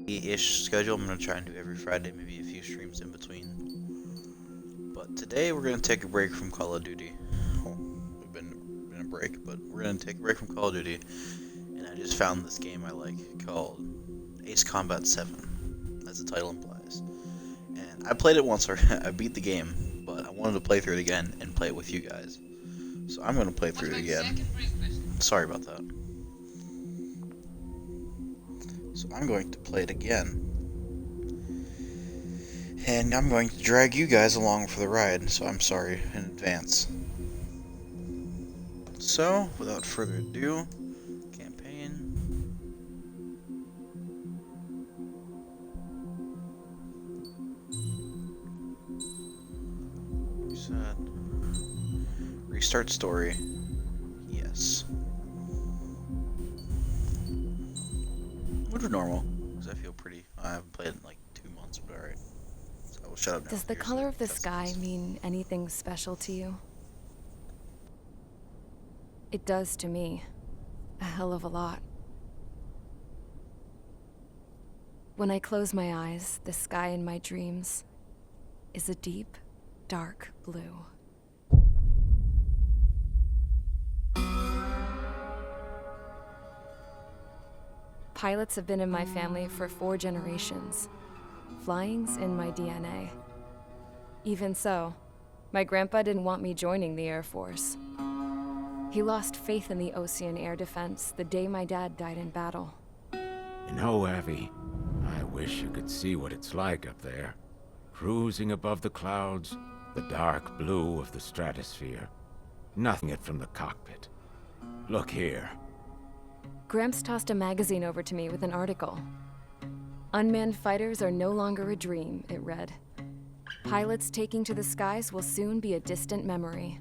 ish schedule. I'm gonna try and do every Friday, maybe a few streams in between. But today we're gonna take a break from Call of Duty. Well, we've been in a break, but we're gonna take a break from Call of Duty. And I just found this game I like called Ace Combat 7, as the title implies. And I played it once, or I beat the game, but I wanted to play through it again and play it with you guys. So I'm gonna play through it again. Sorry about that. So I'm going to play it again. And I'm going to drag you guys along for the ride, so I'm sorry in advance. So, without further ado, campaign. Reset. Restart story. Yes. Would be normal, because I feel I haven't played it in like 2 months, but alright. So I will shut up now. Does the color of the sky mean anything special to you? It does to me. A hell of a lot. When I close my eyes, the sky in my dreams is a deep, dark blue. Pilots have been in my family for 4 generations. Flying's in my DNA. Even so, my grandpa didn't want me joining the Air Force. He lost faith in the Ocean Air Defense the day my dad died in battle. You know, Abby, I wish you could see what it's like up there. Cruising above the clouds, the dark blue of the stratosphere. Nothing it from the cockpit. Look here. Gramps tossed a magazine over to me with an article. Unmanned fighters are no longer a dream, it read. Pilots taking to the skies will soon be a distant memory.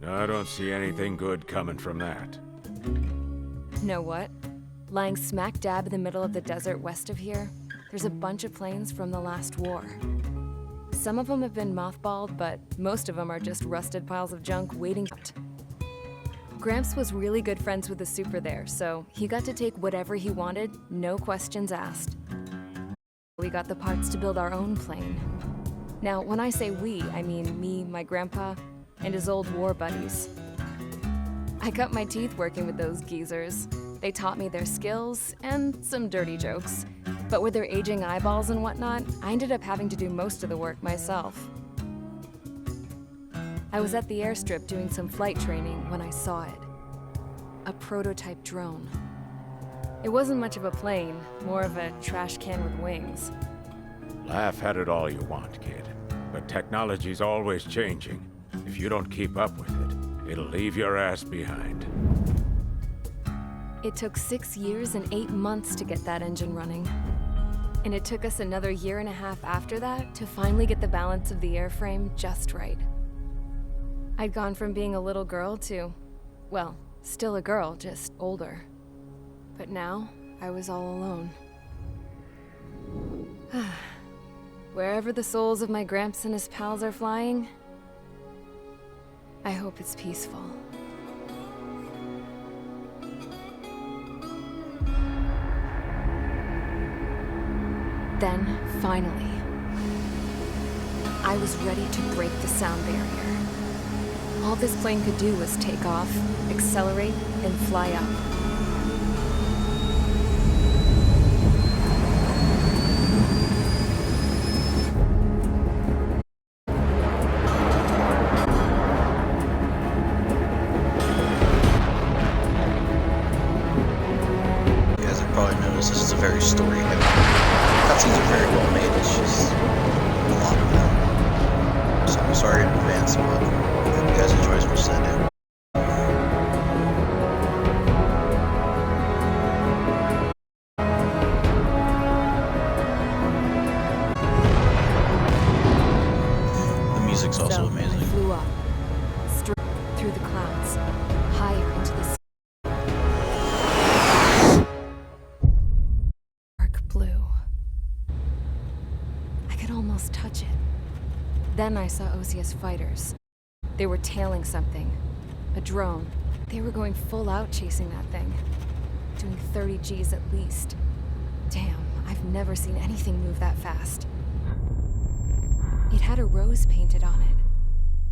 I don't see anything good coming from that. Know what? Lying smack dab in the middle of the desert west of here, there's a bunch of planes from the last war. Some of them have been mothballed, but most of them are just rusted piles of junk waiting. Gramps was really good friends with the super there, so he got to take whatever he wanted, no questions asked. We got the parts to build our own plane. Now, when I say we, I mean me, my grandpa, and his old war buddies. I cut my teeth working with those geezers. They taught me their skills and some dirty jokes. But with their aging eyeballs and whatnot, I ended up having to do most of the work myself. I was at the airstrip doing some flight training when I saw it. A prototype drone. It wasn't much of a plane, more of a trash can with wings. Laugh at it all you want, kid. But technology's always changing. If you don't keep up with it, it'll leave your ass behind. It took 6 years and 8 months to get that engine running. And it took us another 1.5 years after that to finally get the balance of the airframe just right. I'd gone from being a little girl to, well, still a girl, just older. But now, I was all alone. Wherever the souls of my Gramps and his pals are flying, I hope it's peaceful. Then, finally, I was ready to break the sound barrier. All this plane could do was take off, accelerate, and fly up. You guys have probably noticed this is a very story-heavy. Cutscenes are very well made. It's just a lot of them. So I'm sorry in advance, but I hope you guys enjoy as much as I do. The music's also amazing. I flew up, straight through the clouds, higher into the sea. Dark blue. I could almost touch it. Then I saw Osia's fighters. They were tailing something. A drone. They were going full out chasing that thing. Doing 30 Gs at least. Damn, I've never seen anything move that fast. It had a rose painted on it.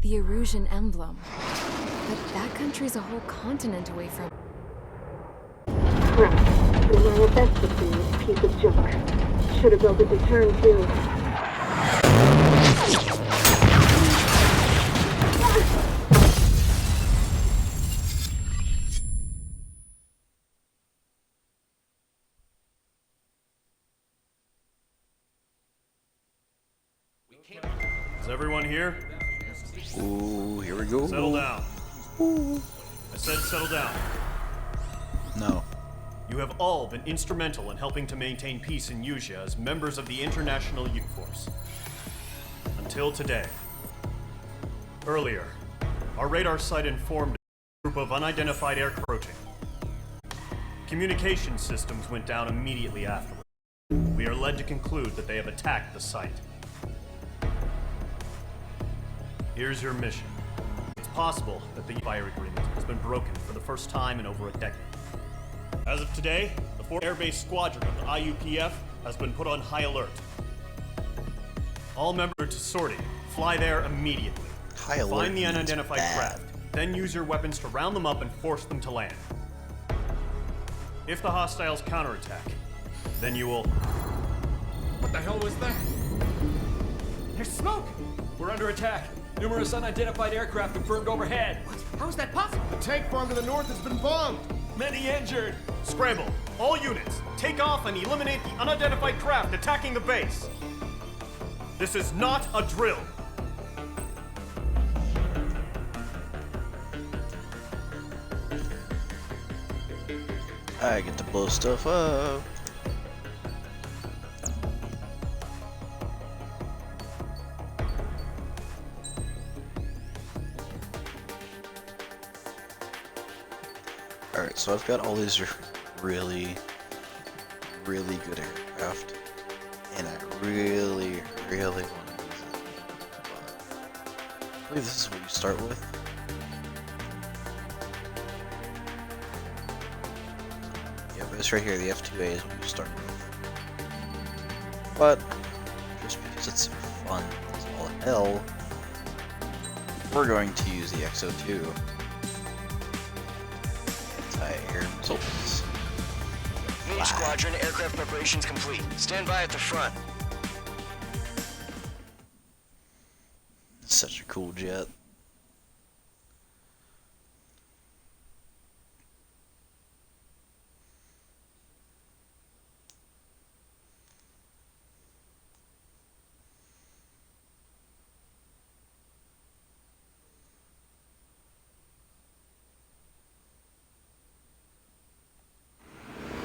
The Erusian emblem. But that country's a whole continent away from... Crap. The manifesto thing is a piece of junk. Should have built a deterrent too. Is everyone here? Ooh, here we go. Settle down. Ooh. I said settle down. No. You have all been instrumental in helping to maintain peace in Usea as members of the International Youth Force. Until today. Earlier, our radar site informed a group of unidentified air approaching. Communication systems went down immediately afterward. We are led to conclude that they have attacked the site. Here's your mission. It's possible that the fire agreement has been broken for the first time in over a decade. As of today, the 4th Air Base Squadron of the IUPF has been put on high alert. All members to sortie. Fly there immediately. High alert Find the means unidentified bad. craft, then use your weapons to round them up and force them to land. If the hostiles counterattack, then you will... What the hell was that? There's smoke! We're under attack. Numerous unidentified aircraft confirmed overhead. What? How is that possible? The tank farm to the north has been bombed. Many injured. Scramble! All units, take off and eliminate the unidentified craft attacking the base. This is not a drill. I get to blow stuff up. Alright, so I've got all these really good aircraft, and I really want to use it. But I believe this is what you start with. Yeah, but this right here, the F2A is what you start with. But, just because it's so fun as all hell, we're going to use the XO2. Anti-air missiles. Mage Squadron, aircraft preparations complete. Stand by at the front. Such a cool jet.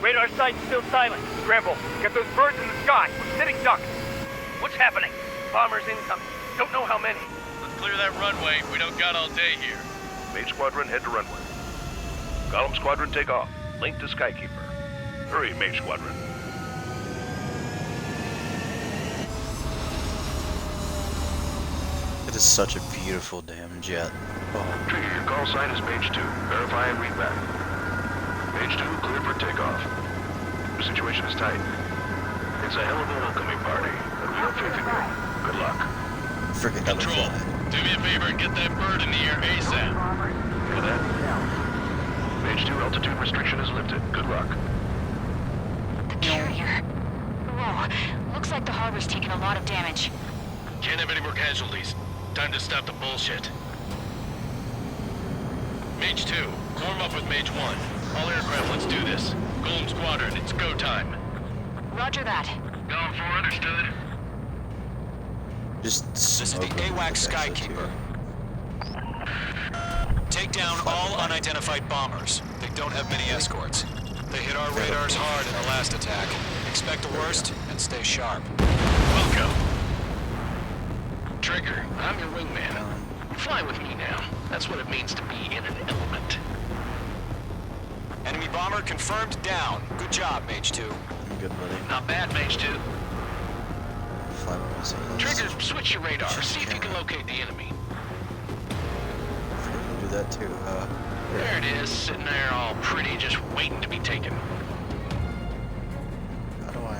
Radar site's still silent. Scramble. Get those birds in the sky. We're sitting ducks. What's happening? Bombers incoming. Don't know how many. Let's clear that runway. We don't got all day here. Mage Squadron, head to runway. Column Squadron, take off. Link to Skykeeper. Hurry, Mage Squadron. It is such a beautiful damn jet. Oh. Trigger, your call sign is Mage 2. Verify and read back. Mage 2, clear for takeoff. The situation is tight. It's a hell of a welcoming party, but we have faith in you. Good luck. Friggin' Control, do me a favor and get that bird in the air ASAP. Hear that? Mage 2, altitude restriction is lifted. Good luck. The carrier. Whoa, looks like the harbor's taken a lot of damage. Can't have any more casualties. Time to stop the bullshit. Mage 2, warm up with Mage 1. All aircraft, let's do this. Golem Squadron, it's go time. Roger that. Going for, understood. Just This is the AWAC Skykeeper. Take down all unidentified bombers. They don't have many escorts. They hit our radars hard in the last attack. Expect the worst and stay sharp. Welcome. Trigger, I'm your wingman. Fly with me now. That's what it means to be in an element. Enemy bomber confirmed down. Good job, Mage 2. I'm good, buddy. Not bad, Mage 2. Fly by missiles. Trigger, switch your radar. See if you can locate the enemy. I forgot to do that too. There it is, sitting there all pretty, just waiting to be taken. How do I...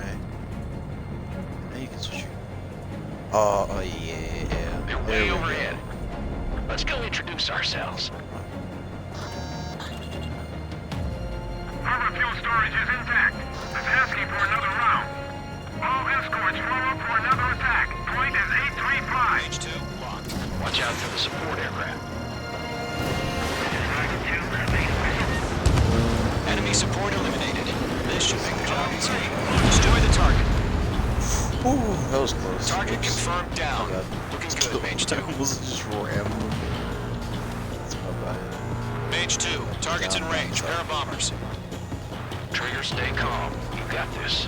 Oh yeah. They're There way we overhead. Let's go introduce ourselves. Harbor fuel storage is intact. It's asking for another round. All escorts form up for another attack. Point is 835. Page 2, locked. Watch out for the support aircraft. Enemy support eliminated. This should make the job easier. Destroy the target. Ooh, that was close. Target Oops. confirmed down. Oh, Looking good, Mage 2. Was just rammed. That's my bad. Mage 2, target's in range. Pair of bombers. Trigger, stay calm. You got this.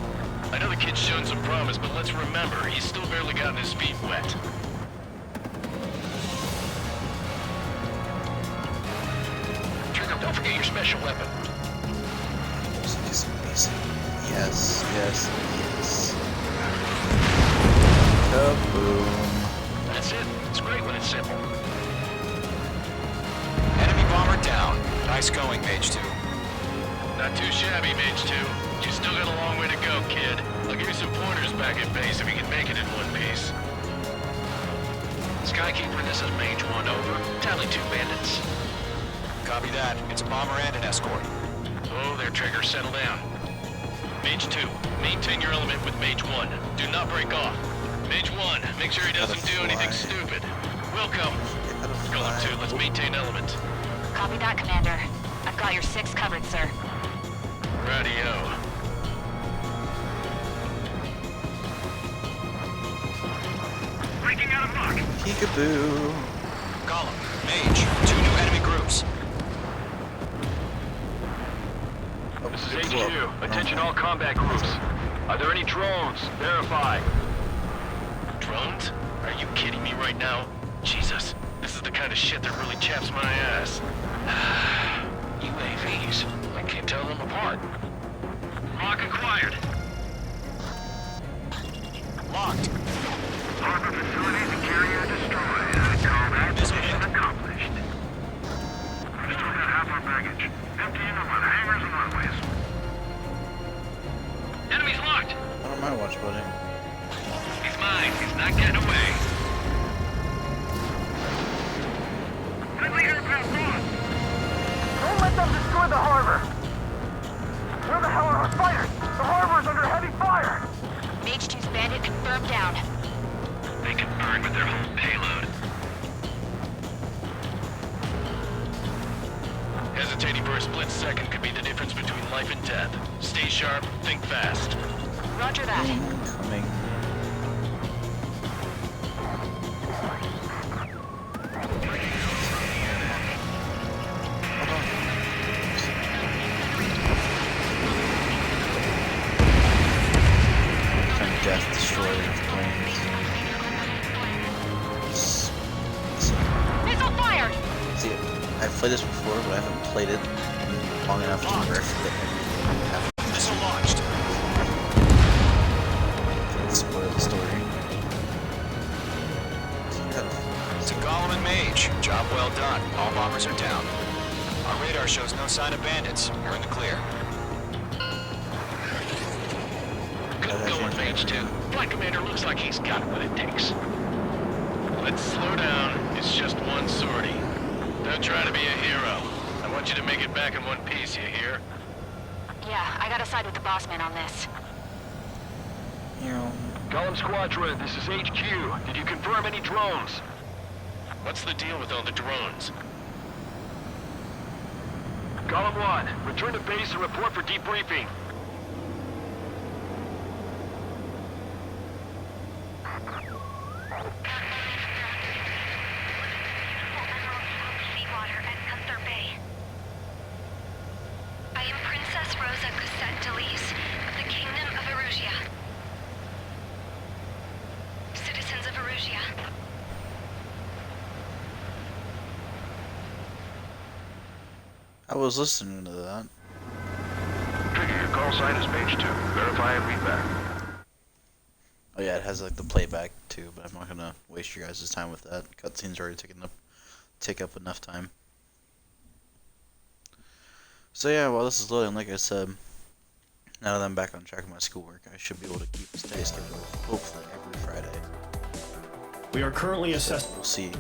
I know the kid's shown some promise, but let's remember, he's still barely gotten his feet wet. Trigger, don't forget your special weapon. Yes, yes, yes. Kaboom. That's it. It's great when it's simple. Enemy bomber down. Nice going, Mage 2. Not too shabby, Mage 2. You still got a long way to go, kid. I'll give you some pointers back at base if you can make it in one piece. Skykeeper, this is Mage 1, over. Tally 2 bandits. Copy that. It's a bomber and an escort. Oh, there, Trigger. Settle down. Mage 2, maintain your element with Mage 1. Do not break off. Mage 1, make sure he doesn't do anything stupid. Welcome. Golem 2, let's maintain element. Copy that, Commander. I've got your 6 covered, sir. Radio. Breaking out of luck. Peekaboo. Column, Mage, 2 new enemy groups. This is HQ. Attention all combat groups. Are there any drones? Verify. Drones? Are you kidding me right now? Jesus, this is the kind of shit that really chaps my ass. UAVs. I can't tell them apart. Lock acquired. Locked. Harbor facilities and carrier destroyed. Combat mission accomplished. We still got half our baggage. Emptying them on hangars and runways. Enemy's locked. I don't mind watch buddy. He's mine. He's not getting away. Friendly aircraft gone. Don't let them destroy the harbor. Where the hell are our fighters? The harbor is under heavy fire. Mage 2's bandit confirmed down. They can burn with their whole payload. Hesitating for a split second could be the difference between life and death. Stay sharp, think fast. Roger that. Incoming. Kind of death destroyer planes. Missile fired! See, I've played this before, but I haven't played it long enough to remember the Missile launched. spoil the story. To Golem and Mage, job well done. All bombers are down. Our radar shows no sign of bandits. You're in the clear. Good going, Mage 2. Flight Commander looks like he's got what it takes. Let's slow down. It's just one sortie. Don't try to be a hero. I want you to make it back in one piece, you hear? Yeah, I gotta side with the boss man on this. Golem Squadron, this is HQ. Did you confirm any drones? What's the deal with all the drones? Golem 1, return to base and report for debriefing. I am Princess Rosa Cosette Delise of the Kingdom of Erusia. Citizens of Erusia. I was listening to that. Trigger, your call sign is Mage 2. Verify and read back. Oh yeah, it has like the playback too, but I'm not gonna waste your guys' time with that. Cutscene's already take up enough time. So yeah, while this is loading, like I said, now that I'm back on track with my schoolwork, I should be able to keep a steady schedule, hopefully every Friday. We are currently assessing. We'll see.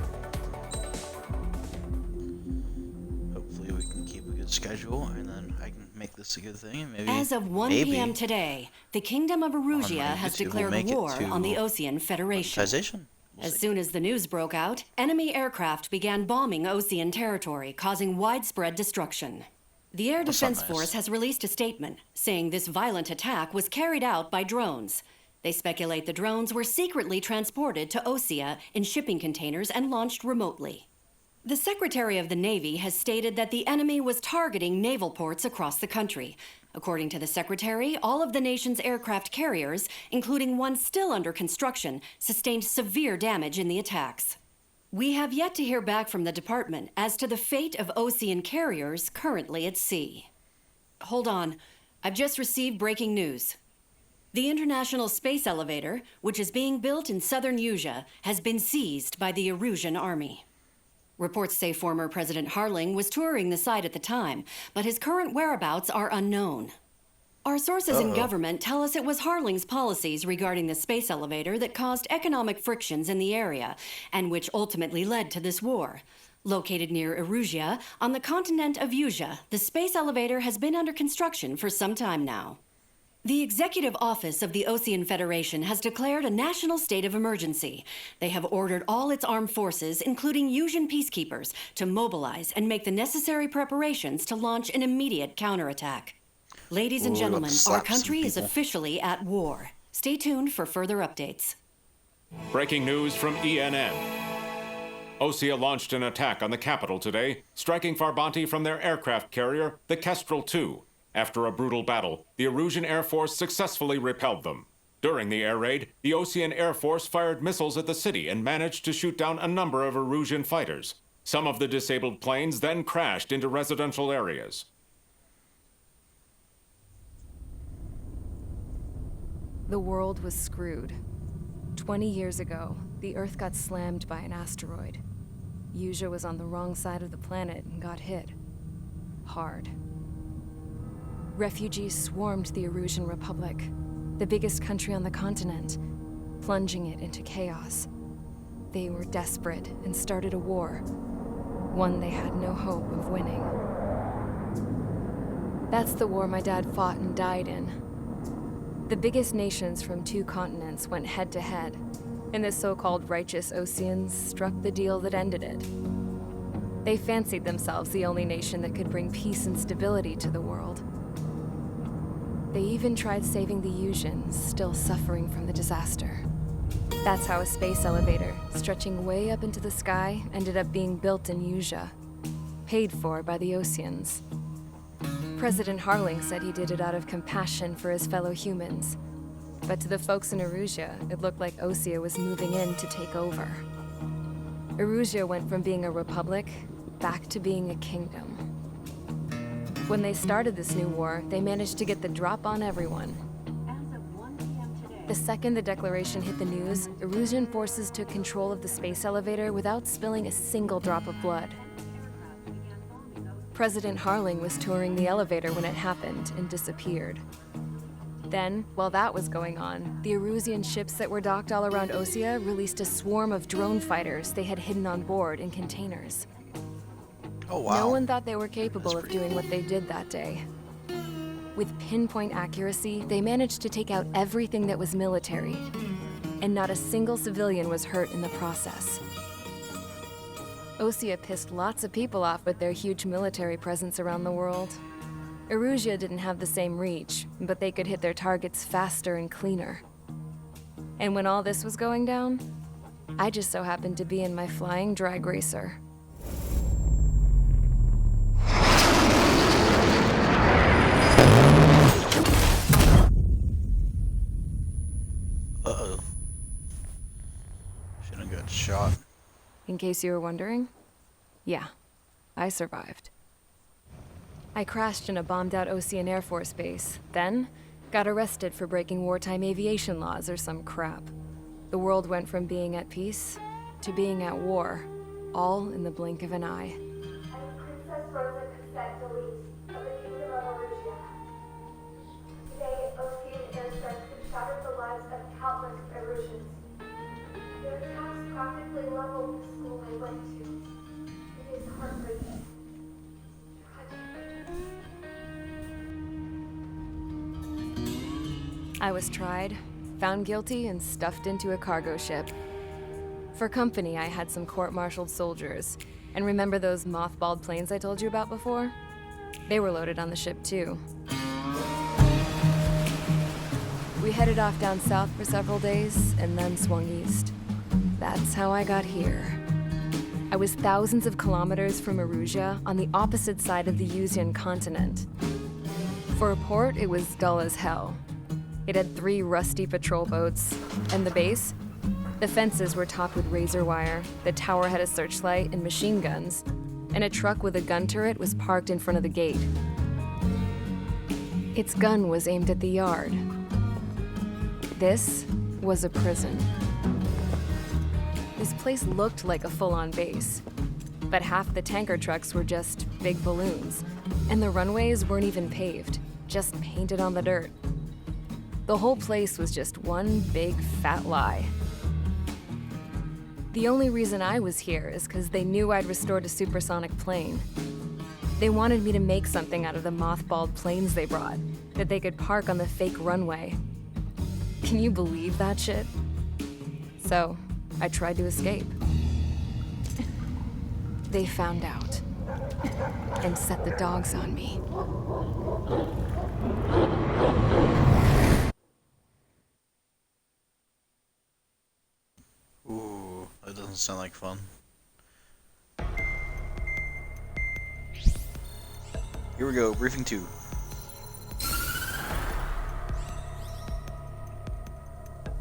Hopefully we can keep a good schedule, and then I can make this a good thing. And maybe As of 1 p.m. today, the Kingdom of Erusia has declared war on the Osean Federation. As soon as the news broke out, enemy aircraft began bombing Osean territory, causing widespread destruction. The Air Defense Force has released a statement saying this violent attack was carried out by drones. They speculate the drones were secretly transported to Osea in shipping containers and launched remotely. The Secretary of the Navy has stated that the enemy was targeting naval ports across the country. According to the Secretary, all of the nation's aircraft carriers, including one still under construction, sustained severe damage in the attacks. We have yet to hear back from the department as to the fate of Osean carriers currently at sea. Hold on. I've just received breaking news. The International Space Elevator, which is being built in southern Usea, has been seized by the Erusian Army. Reports say former President Harling was touring the site at the time, but his current whereabouts are unknown. Our sources in government tell us it was Harling's policies regarding the space elevator that caused economic frictions in the area, and which ultimately led to this war. Located near Erusia, on the continent of Usea, the space elevator has been under construction for some time now. The Executive Office of the Osean Federation has declared a national state of emergency. They have ordered all its armed forces, including Usian peacekeepers, to mobilize and make the necessary preparations to launch an immediate counterattack. Ladies and gentlemen, our country is officially at war. Stay tuned for further updates. Breaking news from ENN. Osea launched an attack on the capital today, striking Farbanti from their aircraft carrier, the Kestrel II. After a brutal battle, the Erusian Air Force successfully repelled them. During the air raid, the Osean Air Force fired missiles at the city and managed to shoot down a number of Erusian fighters. Some of the disabled planes then crashed into residential areas. The world was screwed. 20 years ago, the Earth got slammed by an asteroid. Usea was on the wrong side of the planet and got hit. Hard. Refugees swarmed the Erusian Republic, the biggest country on the continent, plunging it into chaos. They were desperate and started a war, one they had no hope of winning. That's the war my dad fought and died in. The biggest nations from 2 continents went head-to-head, and the so-called righteous Oseans struck the deal that ended it. They fancied themselves the only nation that could bring peace and stability to the world. They even tried saving the Usians, still suffering from the disaster. That's how a space elevator, stretching way up into the sky, ended up being built in Usea, paid for by the Oseans. President Harling said he did it out of compassion for his fellow humans. But to the folks in Erusia, it looked like Osea was moving in to take over. Erusia went from being a republic back to being a kingdom. When they started this new war, they managed to get the drop on everyone. The second the declaration hit the news, Erusian forces took control of the space elevator without spilling a single drop of blood. President Harling was touring the elevator when it happened and disappeared. Then, while that was going on, the Erusian ships that were docked all around Osea released a swarm of drone fighters they had hidden on board in containers. Oh, wow. No one thought they were capable of doing what they did that day. With pinpoint accuracy, they managed to take out everything that was military, and not a single civilian was hurt in the process. Osea pissed lots of people off with their huge military presence around the world. Erusia didn't have the same reach, but they could hit their targets faster and cleaner. And when all this was going down, I just so happened to be in my flying drag racer. Uh-oh. Shouldn't have got shot. In case you were wondering, yeah, I survived. I crashed in a bombed-out Osean Air Force base, then got arrested for breaking wartime aviation laws or some crap. The world went from being at peace to being at war, all in the blink of an eye. Princess Rosa Cassette Delise of the Kingdom of Erusia. Today, Osean airstrikes have shattered the lives of countless Erusians. Their attacks I was tried, found guilty, and stuffed into a cargo ship. For company, I had some court-martialed soldiers. And remember those mothballed planes I told you about before? They were loaded on the ship, too. We headed off down south for several days, and then swung east. That's how I got here. I was thousands of kilometers from Erusia, on the opposite side of the Yuzian continent. For a port, it was dull as hell. It had 3 rusty patrol boats, and the base? The fences were topped with razor wire, the tower had a searchlight and machine guns, and a truck with a gun turret was parked in front of the gate. Its gun was aimed at the yard. This was a prison. This place looked like a full-on base, but half the tanker trucks were just big balloons, and the runways weren't even paved, just painted on the dirt. The whole place was just one big fat lie. The only reason I was here is because they knew I'd restored a supersonic plane. They wanted me to make something out of the mothballed planes they brought, that they could park on the fake runway. Can you believe that shit? So, I tried to escape. They found out and set the dogs on me. Ooh, that doesn't sound like fun. Here we go, briefing 2.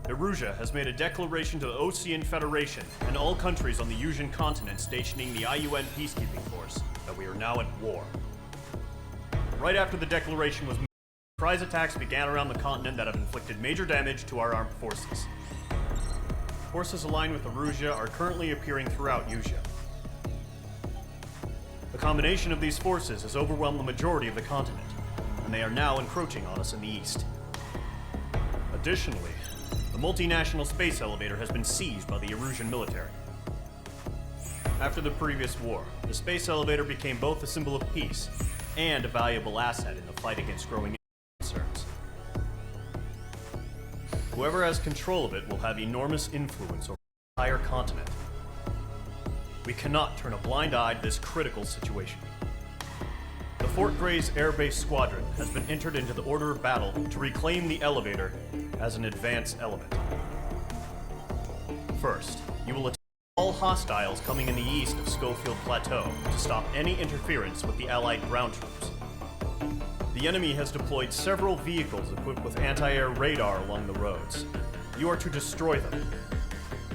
Erusia has made a declaration to the Ocean Federation and all countries on the Yuzian continent stationing the IUN peacekeeping force that we are now at war. Right after the declaration was made, surprise attacks began around the continent that have inflicted major damage to our armed forces. Forces aligned with Erusia are currently appearing throughout Yusia. The combination of these forces has overwhelmed the majority of the continent, and they are now encroaching on us in the east. Additionally, the multinational space elevator has been seized by the Erusian military. After the previous war, the space elevator became both a symbol of peace and a valuable asset in the fight against growing concerns. Whoever has control of it will have enormous influence over the entire continent. We cannot turn a blind eye to this critical situation. The Fort Gray's Air Base Squadron has been entered into the order of battle to reclaim the elevator as an advance element. First, you will attack all hostiles coming in the east of Schofield Plateau to stop any interference with the Allied ground troops. The enemy has deployed several vehicles equipped with anti-air radar along the roads. You are to destroy them.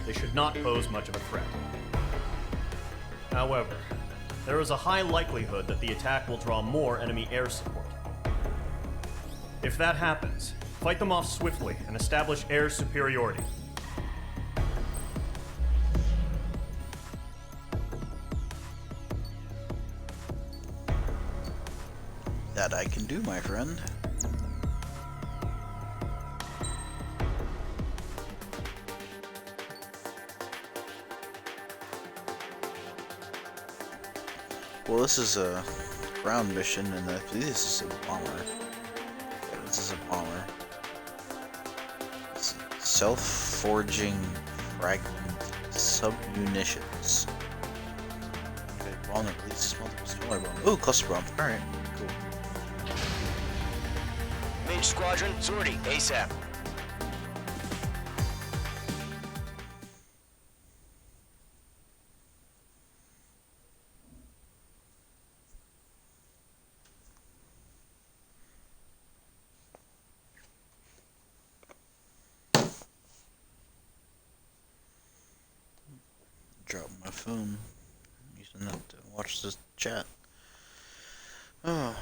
They should not pose much of a threat. However, there is a high likelihood that the attack will draw more enemy air support. If that happens, fight them off swiftly and establish air superiority. That I can do, my friend. Well, this is a ground mission, and I believe this is a bomber. Yeah, this is a bomber. Self-forging fragment submunitions. Okay, bomb that releases multiple smaller bombs. Ooh, cluster bomb. Alright, cool. Mage Squadron, sortie, ASAP. Drop my phone. I'm using that to watch this chat. Oh.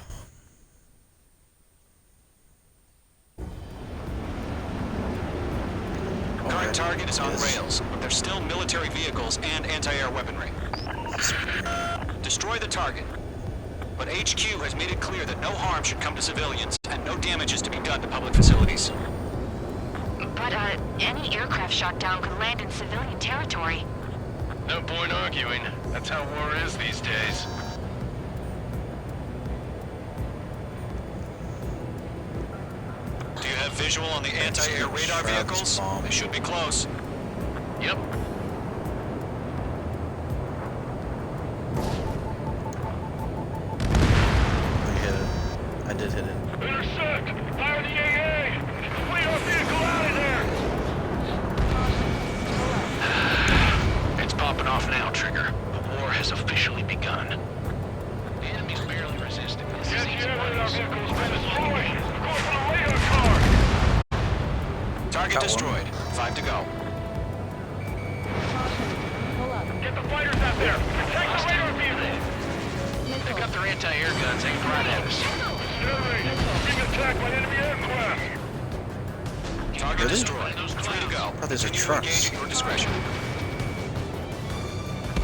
Current target is on rails, but there's still military vehicles and anti-air weaponry. Destroy the target. But HQ has made it clear that no harm should come to civilians and no damage is to be done to public facilities. But, any aircraft shot down could land in civilian territory. No point arguing. That's how war is these days. Do you have visual on the anti-air radar vehicles? They should be close. Yep. I hit it. I did hit it. Intersect! Fire the AA! Clear our vehicle out of there! It's popping off now, Trigger. The war has officially begun. The enemy's barely resisting. This is easy. Our vehicle's been destroyed! Go for the radar car! Target destroyed. 5 to go. Get the fighters out there! Protect the radar vehicle! They've got their anti-air guns aimed right at us. Being attacked by enemy aircraft! Target destroyed. 3 to go. Oh, these are trucks. Engage at your discretion.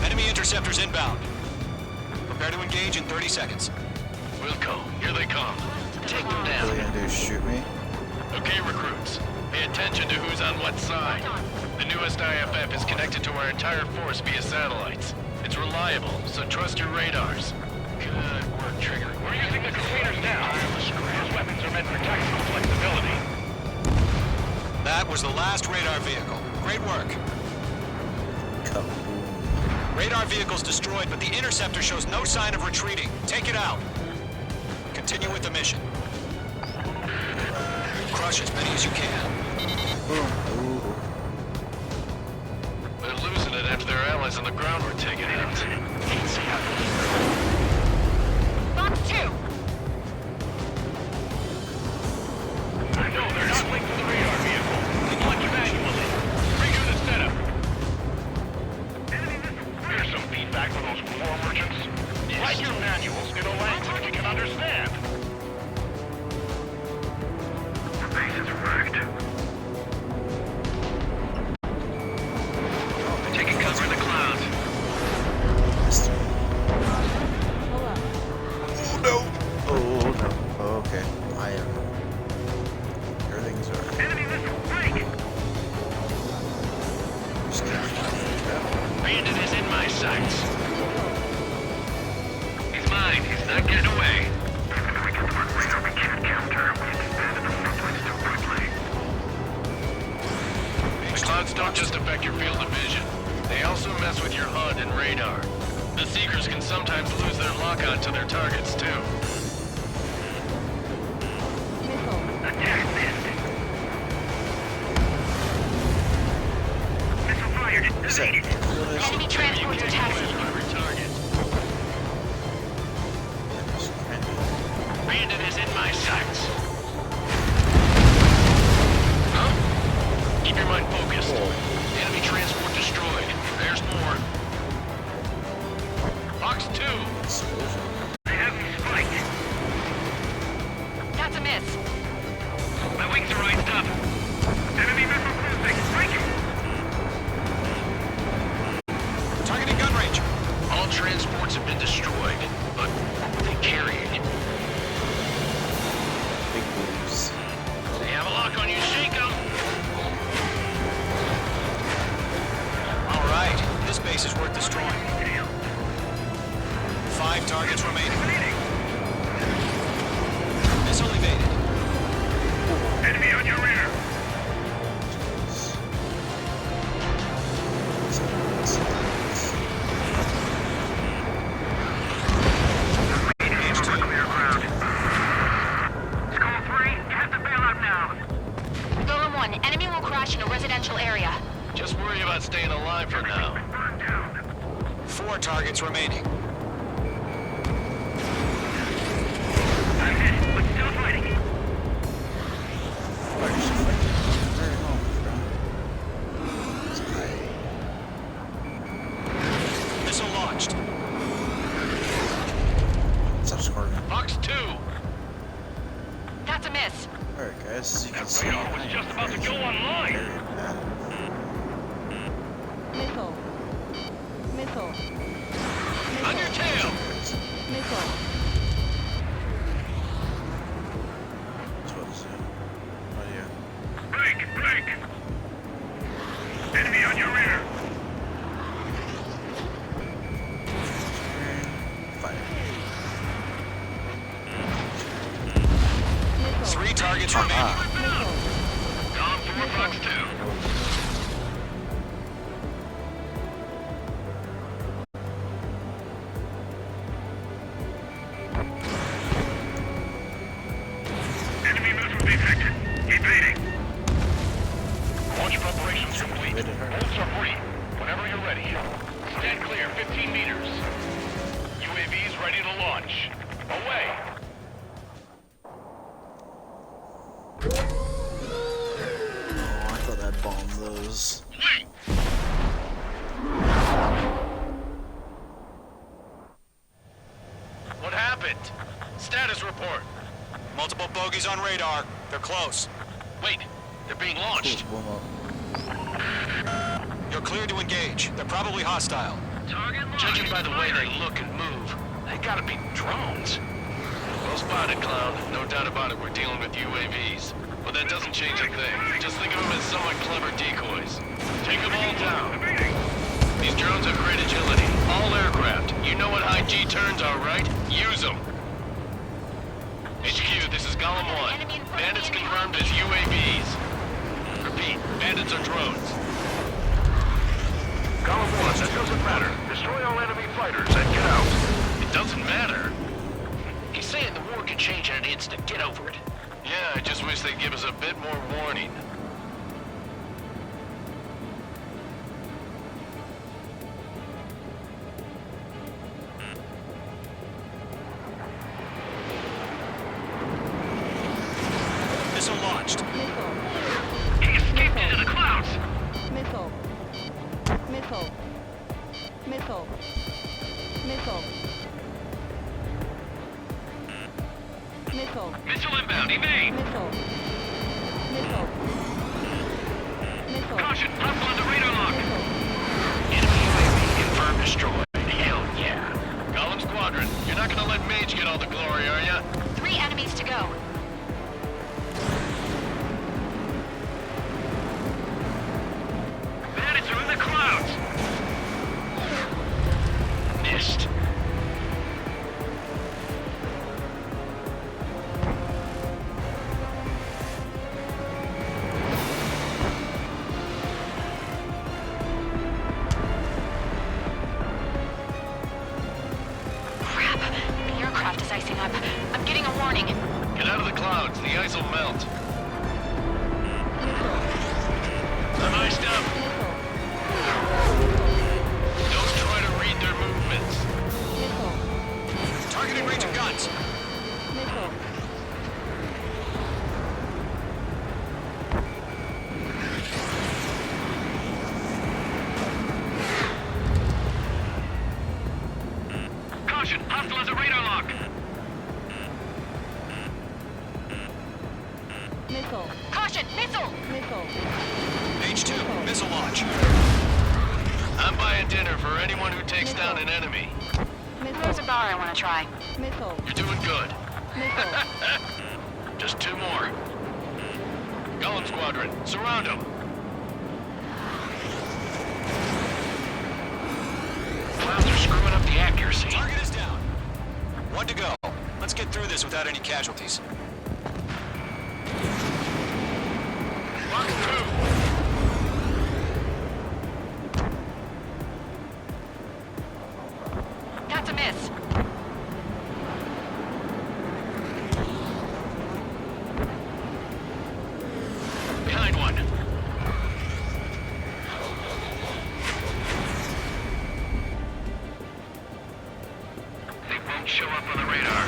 Enemy interceptors inbound. Prepare to engage in 30 seconds. Wilco, here they come. Take them What are they down. gonna do? Shoot me? Okay, recruits. Pay attention to who's on what side. The newest IFF is connected to our entire force via satellites. It's reliable, so trust your radars. Good work, Trigger. We're using the containers now. Those weapons are meant for tactical flexibility. That was the last radar vehicle. Great work. Radar vehicle's destroyed, but the interceptor shows no sign of retreating. Take it out. Continue with the mission. Crush as many as you can. They're losing it after their allies on the ground were taken out. Box 2! No, they're not linked to the radar vehicle. Launch manually. Redo the setup. Here's some feedback for those war merchants. Write your manuals in a language we can understand. The base is wrecked. Taking cover in the clouds. Oh no! Oh no. Okay. I am. Everything's alright. Enemy missile break! Just can't find it. Bandit is in my sights. He's mine. He's not getting away. Even if we get one radar we can't counter, we expanded the front lines too quickly. The clouds don't just affect your field of vision. They also mess with your HUD and radar. The Seekers can sometimes lose their lock-on to their targets, too. Attack missed. Missile fired. Evaded. Enemy transports are taxiing. Bandit is in my sights. Huh? Keep your mind focused. Enemy transport destroyed. There's more. Box 2. They have me spiked. That's a miss. My wings are raised up. Enemy missile cruising. Break. Targeting gun range. All transports have been destroyed, but they carry it. Big boobs. They have a lock on you. Shake them. All right. This base is worth destroying. 5 targets remaining. Missile evaded. Enemy on your rear. Engage 2. Clear ground. Skull 3, you have to bail out now. Golem 1, enemy will crash in a residential area. Just worry about staying alive for now. 4 targets remaining. I'm hit, but still fighting. Very home, Missile launched. Stop scoring. Box 2. That's a miss. Alright, guys, as you can see, radar was just about to go online. very bad. Missile. Missile. On your tail. Missile. That's what it's doing. Oh yeah. Break, break. Enemy on your rear. Fire. 3 targets remaining. Gone 4 Fox 2. Enemy missile detected. Evading. Launch preparations complete. Bolts are free. Whenever you're ready. Stand clear, 15 meters. UAVs ready to launch. Away. Oh, I thought I'd bomb those. What happened? Status report. Multiple bogies on radar. They're close. Wait, they're being launched. Cool, blow 'em You're cleared to engage. They're probably hostile. Judging by the way they look and move, they gotta be drones. Well spotted, Clown. No doubt about it, we're dealing with UAVs. But that doesn't change a thing. Just think of them as somewhat clever decoys. Take them all down. These drones have great agility. All aircraft. You know what high G turns are, right? Use them. HQ, this is Golem 1. Bandits confirmed as UAVs. Repeat, bandits are drones. Golem 1, that doesn't matter. Destroy all enemy fighters and get out. It doesn't matter. He's saying the war could change in an instant. Get over it. Yeah, I just wish they'd give us a bit more warning. Missile launched. He escaped into the clouds. Missile. Missile. Missile. Missile. Missile. Missile inbound. Evade. Missile. Missile. Missile. Caution. Hostile on the radar lock. Enemy UAV confirmed destroyed. Hell yeah. Golem Squadron, you're not gonna let Mage get all the glory, are ya? 3 enemies to go. Bandits are in the clouds. Missed. Crap. The aircraft is icing up. I'm getting a warning. Get out of the clouds. The ice will melt. I'm iced up. Don't try to read their movements. Targeting range of guns. Missile. Caution. Hostile has a radar lock. Missile. Caution! Missile! Missile. H2, missile launch. I'm buying dinner for anyone who takes down an enemy. There's a bar I want to try. Missile. You're doing good. Missile. Just 2 more. Golem Squadron, surround them. Clouds are screwing up the accuracy. Target is down. 1 to go. Let's get through this without any casualties. Mark 2. That's a miss. Behind one. They won't show up on the radar.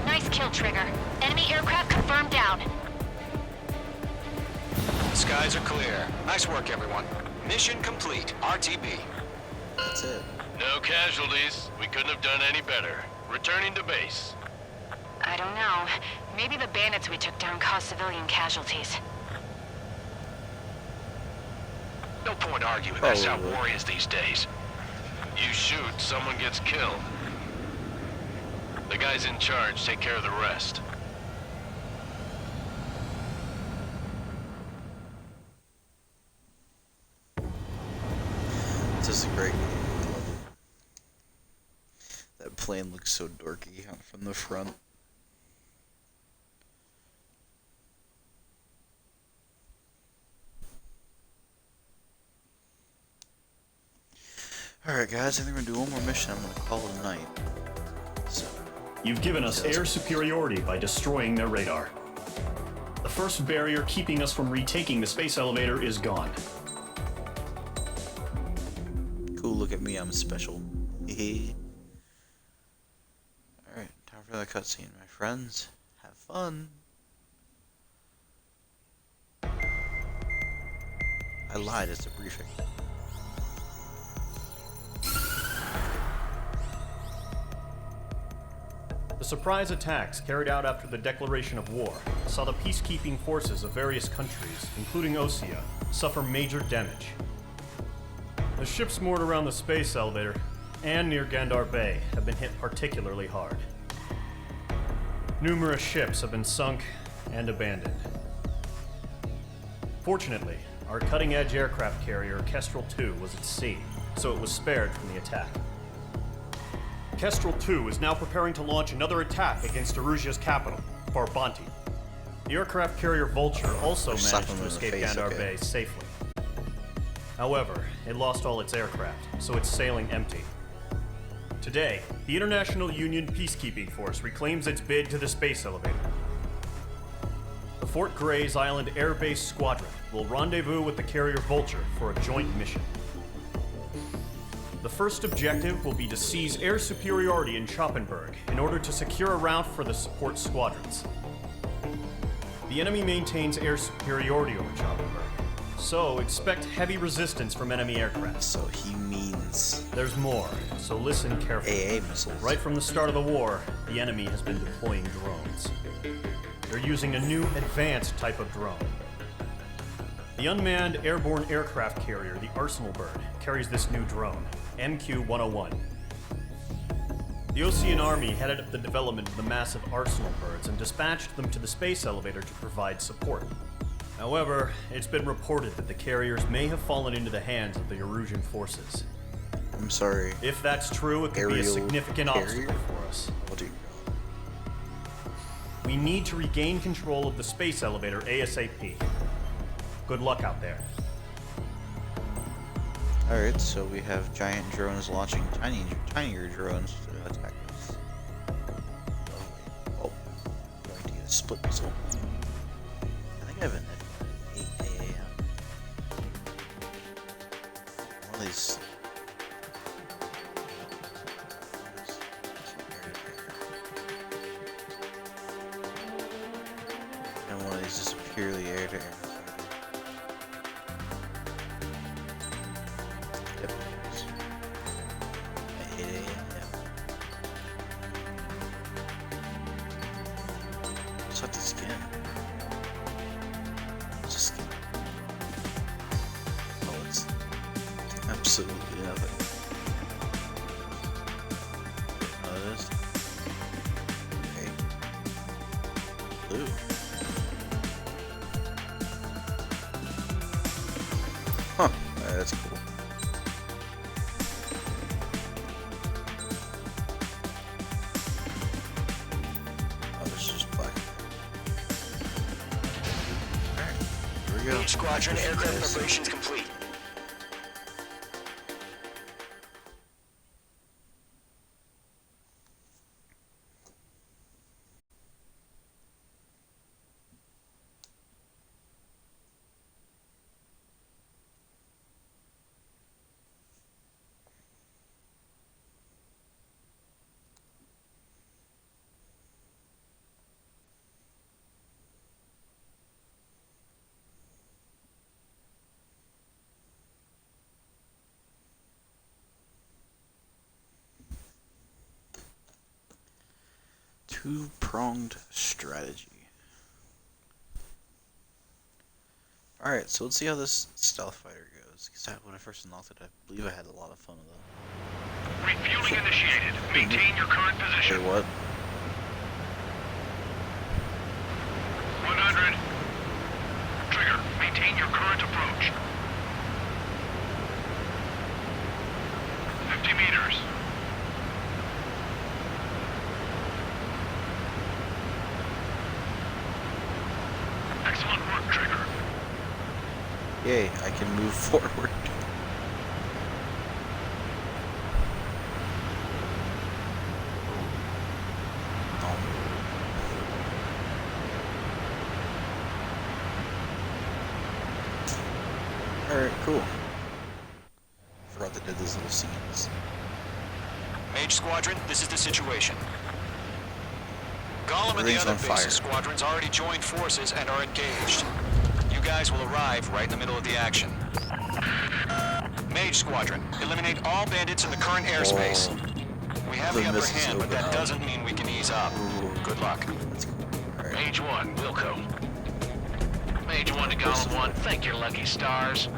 Nice kill, Trigger. Enemy aircraft confirmed down. Skies are clear. Nice work, everyone. Mission complete. RTB. That's it. No casualties. We couldn't have done any better. Returning to base. I don't know. Maybe the bandits we took down caused civilian casualties. No point arguing. That's how war is these days. You shoot, someone gets killed. The guys in charge take care of the rest. plane looks so dorky from the front. Alright guys, I think we're gonna do one more mission. I'm gonna call it a night. So, you've given us air superiority by destroying their radar. The first barrier keeping us from retaking the space elevator is gone. Cool, look at me, I'm special. Hehe. Alright, time for the cutscene, my friends. Have fun. I lied, it's a briefing. The surprise attacks carried out after the declaration of war saw the peacekeeping forces of various countries, including Osea, suffer major damage. The ships moored around the space elevator and near Gandar Bay have been hit particularly hard. Numerous ships have been sunk and abandoned. Fortunately, our cutting-edge aircraft carrier Kestrel II was at sea, so it was spared from the attack. Kestrel II is now preparing to launch another attack against Erusia's capital, Farbanti. The aircraft carrier Vulture also managed to escape Gandar Bay safely. However, it lost all its aircraft, so it's sailing empty. Today, the International Union Peacekeeping Force reclaims its bid to the space elevator. The Fort Gray's Island Air Base Squadron will rendezvous with the carrier Vulture for a joint mission. The first objective will be to seize air superiority in Schoppenberg in order to secure a route for the support squadrons. The enemy maintains air superiority over Schoppenberg, so expect heavy resistance from enemy aircraft. So he means... There's more, so listen carefully. AA missiles. Right from the start of the war, the enemy has been deploying drones. They're using a new advanced type of drone. The unmanned airborne aircraft carrier, the Arsenal Bird, carries this new drone, MQ-101. The Osean Army headed up the development of the massive Arsenal Birds and dispatched them to the space elevator to provide support. However, it's been reported that the carriers may have fallen into the hands of the Erusian forces. I'm sorry. If that's true, it could be a significant obstacle for us. What do you... We need to regain control of the space elevator ASAP. Good luck out there. Alright, so we have giant drones launching tinier drones to attack us. Oh, going to get a split missile. I think I have an 8 AM. One of these... And one of these is purely air-to-air. Absolutely nothing. Oh, this. Okay. Blue. Huh. That's cool. Oh, this is just black. Alright. Here we go. Each squadron aircraft preparations complete. Two-pronged strategy. Alright, so let's see how this stealth fighter goes. Because when I first unlocked it, I believe I had a lot of fun with it. Refueling initiated. Maintain your current position. Wait, what? 100. Trigger. Maintain your current approach. 50 meters. Yay, I can move forward. Alright, cool. Forgot they did those little scenes. Mage Squadron, this is the situation. Gollum and the Everything's other on fire. bases squadrons already joined forces and are engaged. You guys will arrive right in the middle of the action. Mage Squadron, eliminate all bandits in the current airspace. We have the upper hand, but that doesn't mean we can ease up. Good luck. Mage 1, Wilco. Mage 1 to Gollum 1, thank your lucky stars.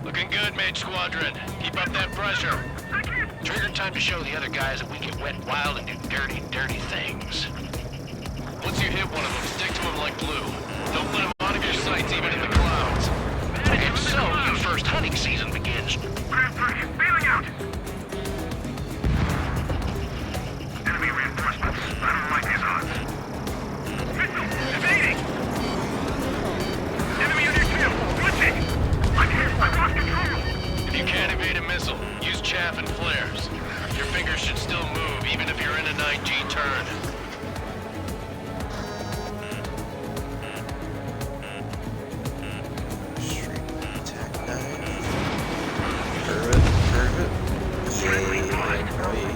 Looking good, Mage Squadron. Keep up that pressure. Trigger time to show the other guys that we get wet wild and do dirty, dirty things. Once you hit one of them, stick to them like glue. Don't let them out of your sights, even in the clouds. And so, your first hunting season begins. Bailing out! Enemy reinforcements. I don't like these odds. Missile! Evading! Enemy under two! Switching! I lost control! If you can't evade a missile, use chaff and flares. Your fingers should still move, even if you're in a 9G turn.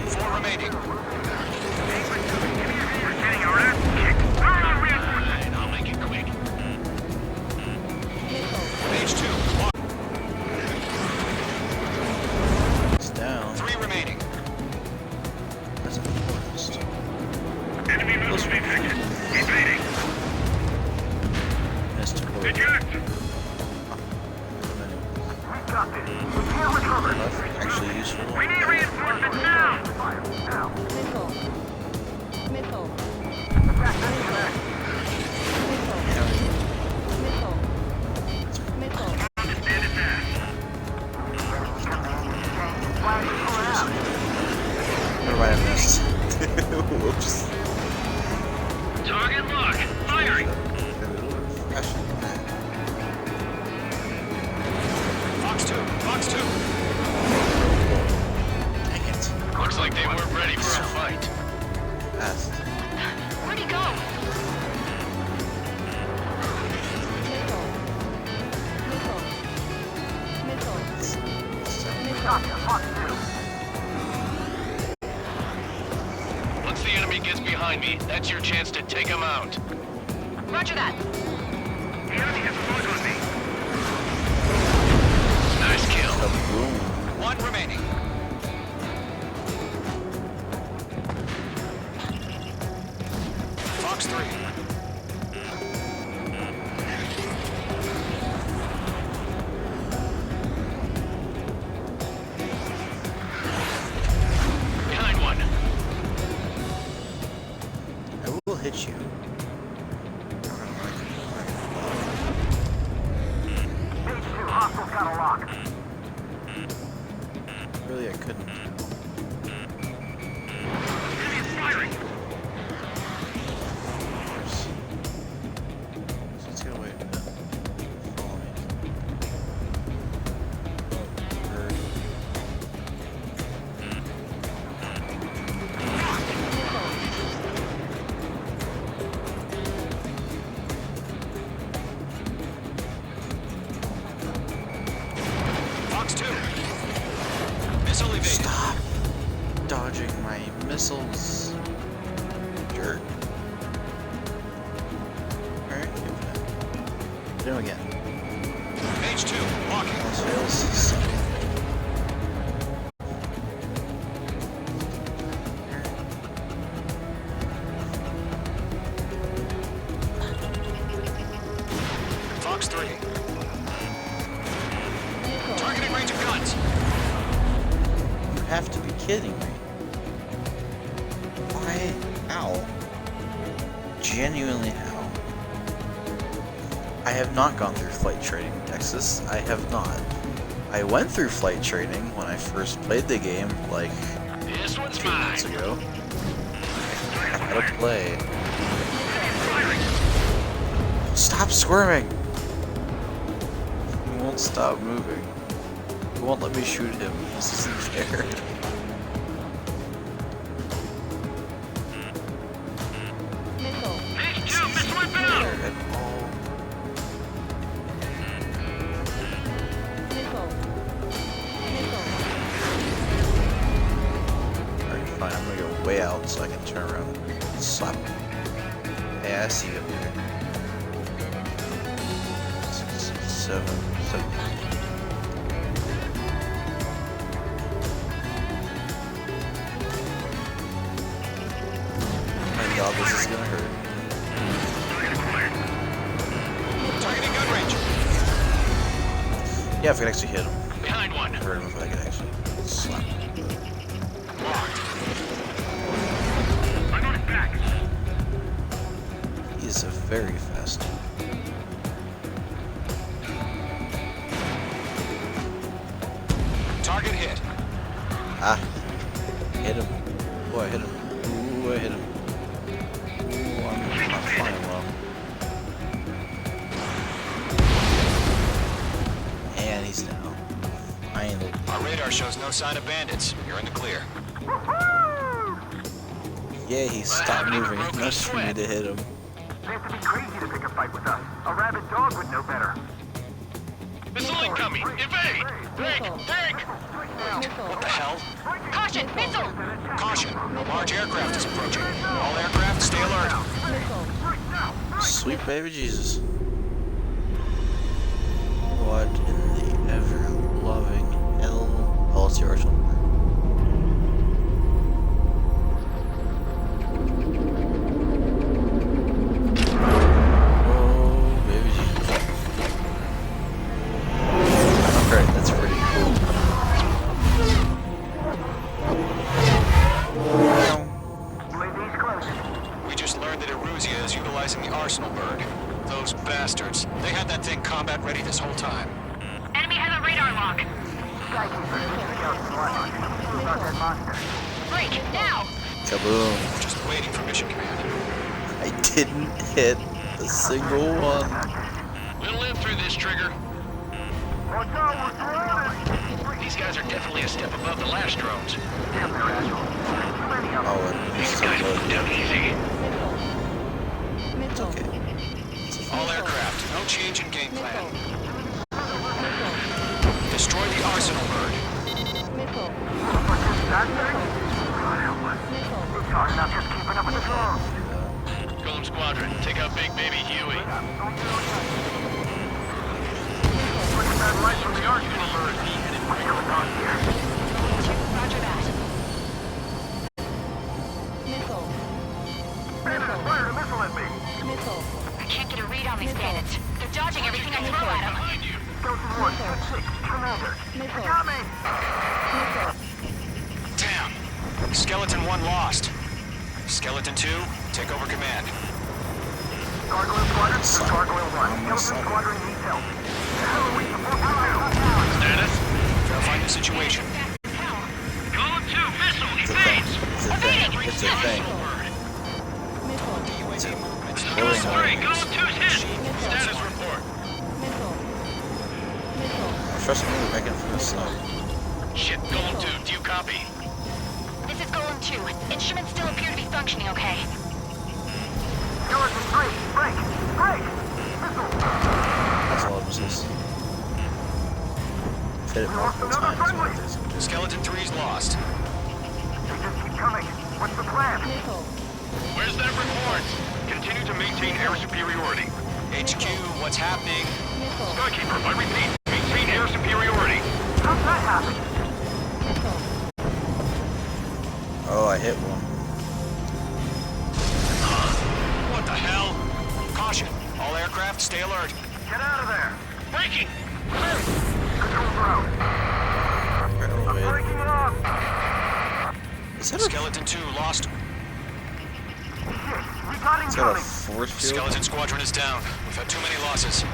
Four remaining. Fine, I'll make it quick. Mage 2, walk. It's down. 3 remaining. That's a forest. Enemy missile detected. Evading. Missed forward. Eject! We got this. We can't recover. Actually useful. We need reinforcements now! Missile. Missile. Missile. Missile. Missile. Bandit back. Never mind, I missed. Whoops. Target lock. Firing. Fox 2, Fox 2. Dang it. Looks like they weren't ready for a fight. Fast. Where'd he go? Once the enemy gets behind me, that's your chance to take him out. Roger that. The enemy has fought on me. Nice kill. Boom. 1 remaining. Fox 3. Behind one. I will hit you. Hostiles got a lock. Really, I couldn't. Enemy is firing. Let's get away from them. Follow me. Bird. Fox 2. Missile evaded. Stop dodging my missiles. Jerk. Alright, give it up. Do it again. Mage 2, walking. Almost fails. Fox 3. Targeting range of guns. You have to be kidding me. Why? Ow. Genuinely how? I have not gone through flight training, Texas. I have not. I went through flight training when I first played the game, like, This one's 2 months mine. ago. How to play. Stop squirming! You won't Stop moving. He won't let me shoot him. This isn't fair. Missile. Missile inbound! Missile. Missile. Alright, fine. I'm gonna go way out so I can turn around and slap him. Hey, I see you up here. 7. My God, this is gonna hurt. Targeting gun range. Yeah, if I could actually hit him. Behind one. Hurt him if I could actually slap him. Locked. He is a very fast. Target hit. Ah. Hit him. Boy, I hit him. Ooh, I hit him. Ooh, I'm not flying well. And he's down. Finally. Our radar shows no sign of bandits. You're in the clear. Yeah, he stopped moving enough for me to hit him. They have to be crazy to pick a fight with us. A rabid dog would know better. Missile incoming! Evade! Break! Break! What the hell? Caution! Missile! Caution! A large aircraft is approaching. All aircraft, stay alert. Sweet baby Jesus. What in the ever-loving hell? Oh, it's the arsenal. Ready this whole time. Enemy has a radar lock. Break, now! Kaboom. Just waiting for mission command. I didn't hit a single one. We'll live through this, Trigger. These guys are definitely a step above the last drones. Oh, and These guys moved down easy. it's okay. All aircraft, no change in game plan. Destroy the arsenal bird. Missile. Golem Squadron, take out Big Baby Huey. Roger that. Missile. Missile. I can't get a read on these bandits. They're dodging everything I throw at them. Missile. Damn. Skeleton 1 lost. Skeleton 2, take over command. Gargoyle Squadron, Gargoyle 1. Skeleton Squadron needs help. Status? Verifying the situation. Golem 2, missile, evades! It's a thing. Missile. It's a thing. It's Golem 3, boring. Golem 2's hit! Status report. Missile. Missile. Trust me, we're making it from the snow. Shit, Golem 2, do you copy? This is Golem 2. Instruments still appear to be functioning okay. Skeleton 3, break! Break! That's a lot of missiles. I've hit it multiple times. But Skeleton 3's lost. They just keep coming. What's the plan? Missile. Where's that report? Continue to maintain air superiority. HQ, what's happening? Missile. Skykeeper, I repeat, maintain air superiority. How's that happen? Missile. oh, I hit one. What the hell? Caution. All aircraft, stay alert. Get out of there! Breaking! Control ground. I'm breaking it off! Is that Skeleton 2 lost. Shit, we got a incoming! force field? Skeleton Squadron is down. We've had too many losses.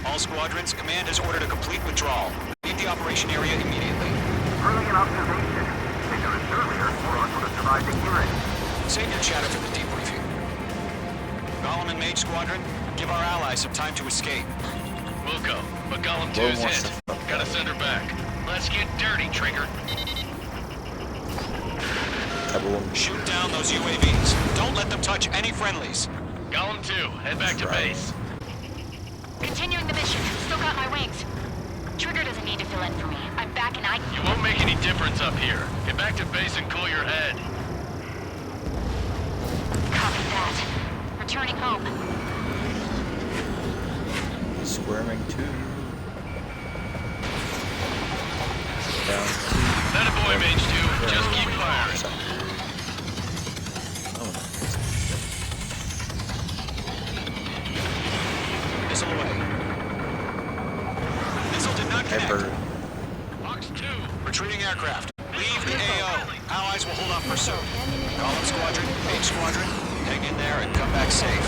All squadrons, command has ordered a complete withdrawal. Leave the operation area immediately. Brilliant observation. They noticed earlier, morons would have survived the hearing. Save your chatter for the debriefing. Golem and Mage Squadron, give our allies some time to escape. We'll go, but Golem 2 is hit. Gotta send her back. Let's get dirty, Trigger. Shoot down those UAVs. Don't let them touch any friendlies. Golem 2, head back to base. Continuing the mission. Still got my wings. Trigger doesn't need to fill in for me. I'm back and You won't make any difference up here. Get back to base and cool your head. Copy that. Returning home. Squirming too. Down. That a boy, Mage 2. Just keep firing. Missile away. Missile did not connect. Box 2. Retreating aircraft. Leave the AO. Allies will hold off pursuit. Golem Squadron, Mage Squadron, hang in there and come back safe.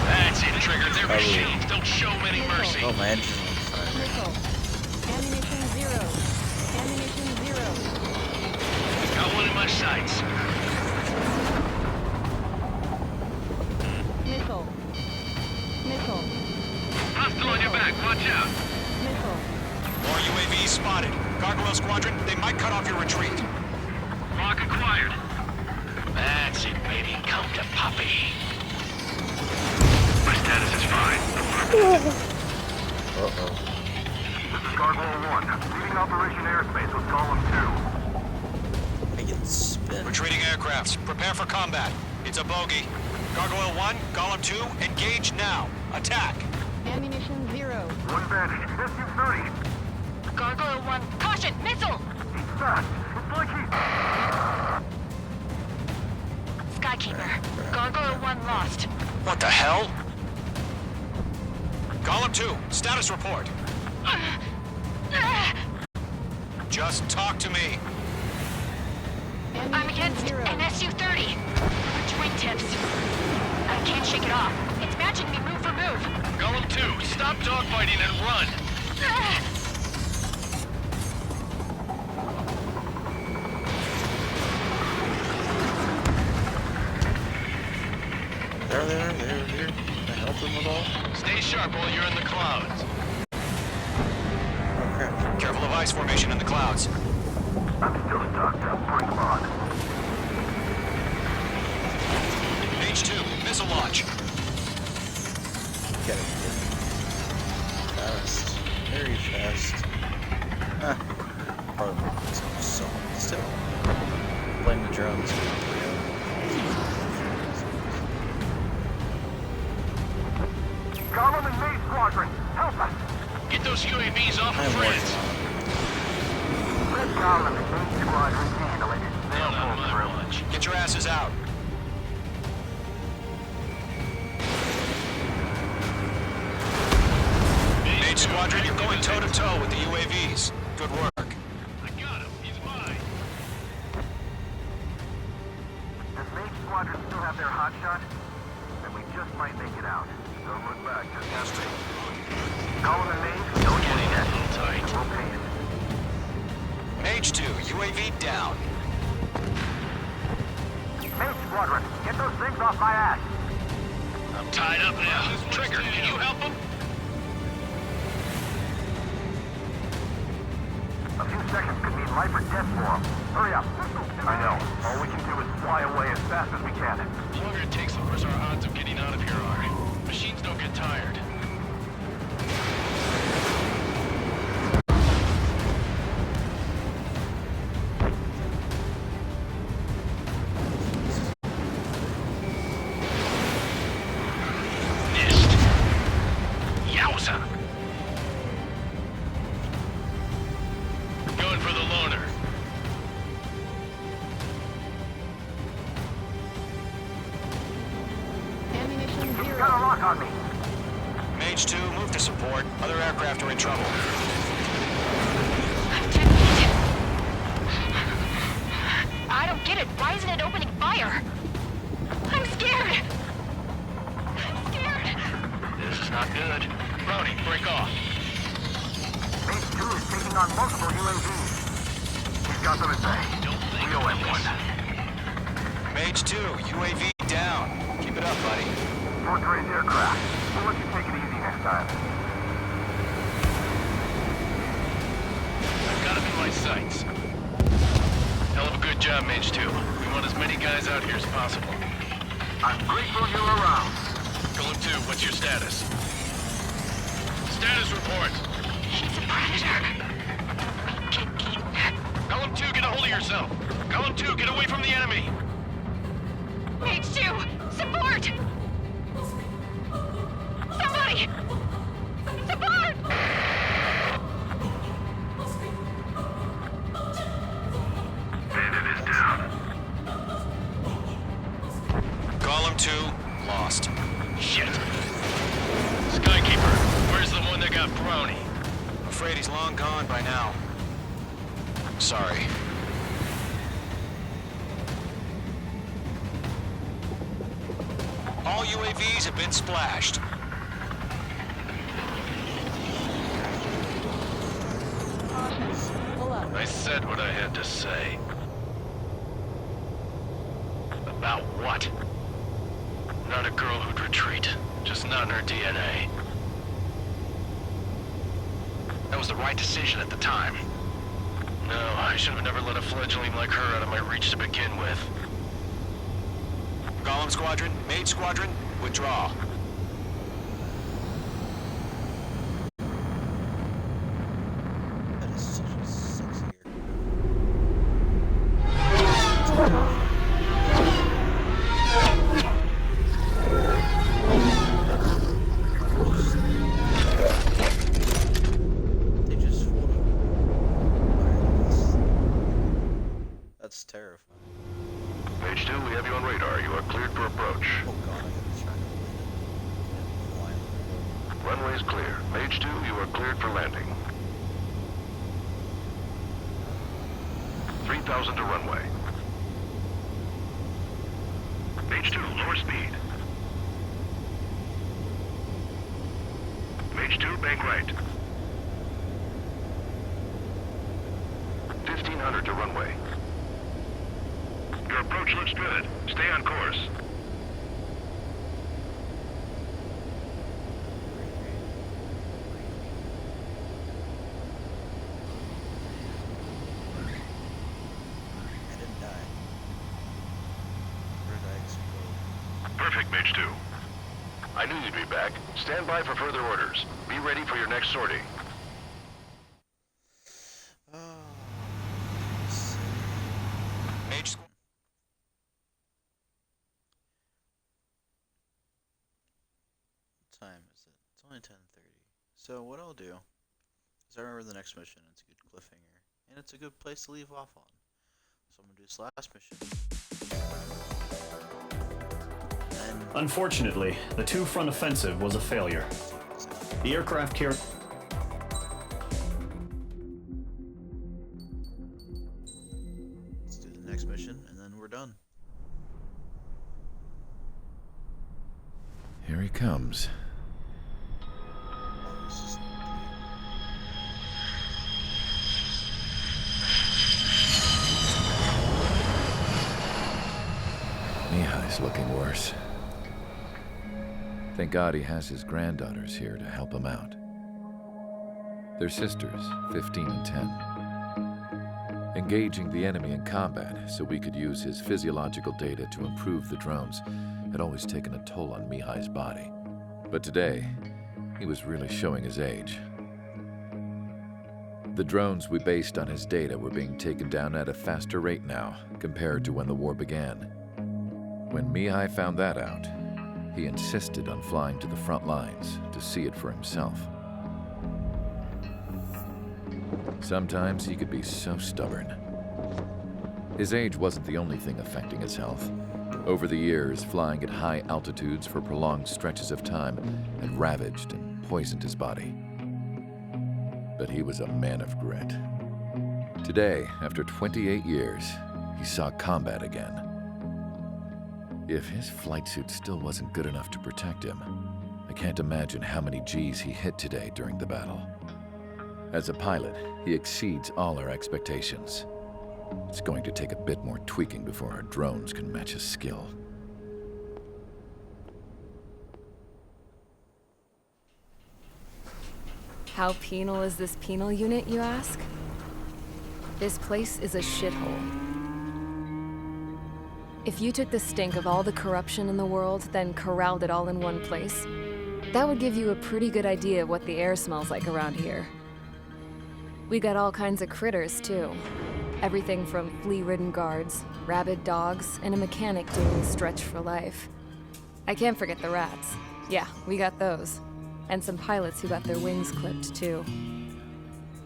That's it, Trigger. Their machines don't show any mercy. Oh, my engine's on fire. Missile. Ammunition 0. Ammunition 0. Got one in my sights. Missile. Missile. Hostile on your back. Watch out. Missile. More UAVs spotted. Gargoyle Squadron, they might cut off your retreat. Lock acquired. That's it, baby. Come to Puppy. My status is fine. Uh-oh. This is Gargoyle 1, leading Operation Airspace with Column 2. I can spin. Retreating aircrafts, prepare for combat. It's a bogey. Gargoyle 1, Golem 2, engage now. Attack. Ammunition 0. One bandit. SU-30. Gargoyle 1. Caution! Missile! He's fast. It's like he's... Skykeeper. Gargoyle 1 lost. What the hell? Golem 2, status report. Just talk to me. I'm against an SU-30. Twin tips. I can't shake it off. It's matching me move for move. Golem 2, stop dogfighting and run. There. Can I help him at all? Stay sharp while you're in the clouds. Oh, crap. Careful of ice formation in the clouds. I'm still stocked up. Bring them on. H2, missile launch. Get it. Fast. Very fast. Ah. Probably so still. Blame the drones. Column and Mage Squadron, help us! Get those UAVs off of friends. Red Column and Mage Squadron handle it. They'll pull through. Get your asses out. Mage Squadron, you're going toe-to-toe with the UAVs. Good work. I got him. He's mine. Does Mage Squadron still have their hot shot? Then we just might make it out. Don't look back, just yesterday. Column and Mage, don't get in. A little tight. We'll pay it. Mage 2, UAV down. Mage Squadron, get those things off my ass. I'm tied up now. Trigger, can you help him? A few seconds could mean life or death for them. Hurry up. I know. All we can do is fly away as fast as we can. The longer it takes, the worse our odds of getting out of here are. Machines don't get tired. Missed. Yowza. Going for the loner. Ammunition 0. Got a lock on me. Mage 2, move to support. Other aircraft are in trouble. I don't get it. Why isn't it opening fire? I'm scared. I'm scared. This is not good. Brownie, break off. Mage 2 is taking on multiple UAVs. He's got them at bay. We owe him one. Mage 2, UAV down. Keep it up, buddy. fourth-grade aircraft. We'll let you take it easy next time. I've got him in my sights. Hell of a good job, Mage 2. We want as many guys out here as possible. I'm grateful you're around. Golem 2, what's your status? Status report. He's a predator. We get eaten. Golem 2, get a hold of yourself. Golem 2, get away from the enemy. Mage 2, support! Somebody! Support! Bandit is down. Golem 2, lost. Shit. Skykeeper, where's the one that got Brownie? I'm afraid he's long gone by now. Sorry. All UAVs have been splashed. Pull up. I said what I had to say. About what? Not a girl who'd retreat. Just not in her DNA. That was the right decision at the time. No, I should have never let a fledgling like her out of my reach to begin with. Golem Squadron, Mage Squadron, withdraw. That is such a sexy They just float over. That's terrifying. Mage 2, we have you on radar. You are cleared for approach. Oh god, I gotta try to Runway's clear. Mage 2, you are cleared for landing. 3,000 to runway. Mage 2, lower speed. Mage 2, bank right. 1,500 to runway. Your approach looks good. Stay on course. I didn't die. Where did I explode? Perfect, Mage 2. I knew you'd be back. Stand by for further orders. Be ready for your next sortie. Mage Squad. What time is it? It's only 10:30. So what I'll do is I remember the next mission. It's a good cliffhanger, and it's a good place to leave off on. So I'm gonna do this last mission. And Unfortunately, the two-front offensive was a failure. The aircraft carrier... let's do the next mission, and then we're done. Here he comes. Oh, this is Mihai's looking worse. Thank God he has his granddaughters here to help him out. They're sisters, 15 and 10. Engaging the enemy in combat so we could use his physiological data to improve the drones had always taken a toll on Mihai's body. But today, he was really showing his age. The drones we based on his data were being taken down at a faster rate now compared to when the war began. When Mihai found that out, he insisted on flying to the front lines to see it for himself. Sometimes he could be so stubborn. His age wasn't the only thing affecting his health. Over the years, flying at high altitudes for prolonged stretches of time had ravaged and poisoned his body. But he was a man of grit. Today, after 28 years, he saw combat again. If his flight suit still wasn't good enough to protect him, I can't imagine how many G's he hit today during the battle. As a pilot, he exceeds all our expectations. It's going to take a bit more tweaking before our drones can match his skill. How penal is this penal unit, you ask? This place is a shithole. If you took the stink of all the corruption in the world, then corralled it all in one place, that would give you a pretty good idea of what the air smells like around here. We got all kinds of critters, too. Everything from flea-ridden guards, rabid dogs, and a mechanic doing the stretch for life. I can't forget the rats. Yeah, we got those. And some pilots who got their wings clipped, too.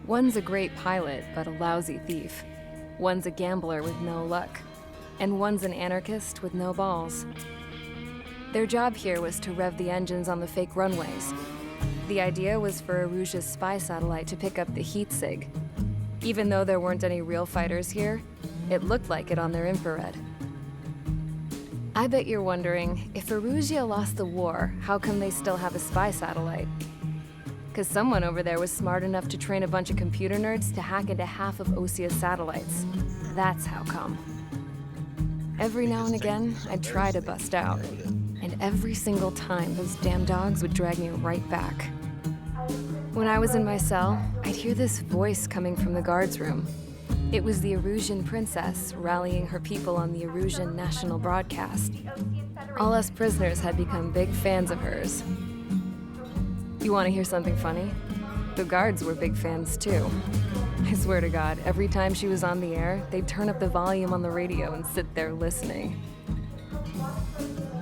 One's a great pilot, but a lousy thief. One's a gambler with no luck. And one's an anarchist with no balls. Their job here was to rev the engines on the fake runways. The idea was for Aruja's spy satellite to pick up the heat sig. Even though there weren't any real fighters here, it looked like it on their infrared. I bet you're wondering, if Aruja lost the war, how come they still have a spy satellite? Because someone over there was smart enough to train a bunch of computer nerds to hack into half of Osia's satellites. That's how come. Every now and again, I'd try to bust out. And every single time, those damn dogs would drag me right back. When I was in my cell, I'd hear this voice coming from the guards room. It was the Arusian princess rallying her people on the Arusian national broadcast. All us prisoners had become big fans of hers. You want to hear something funny? The guards were big fans too. I swear to God, every time she was on the air, they'd turn up the volume on the radio and sit there listening.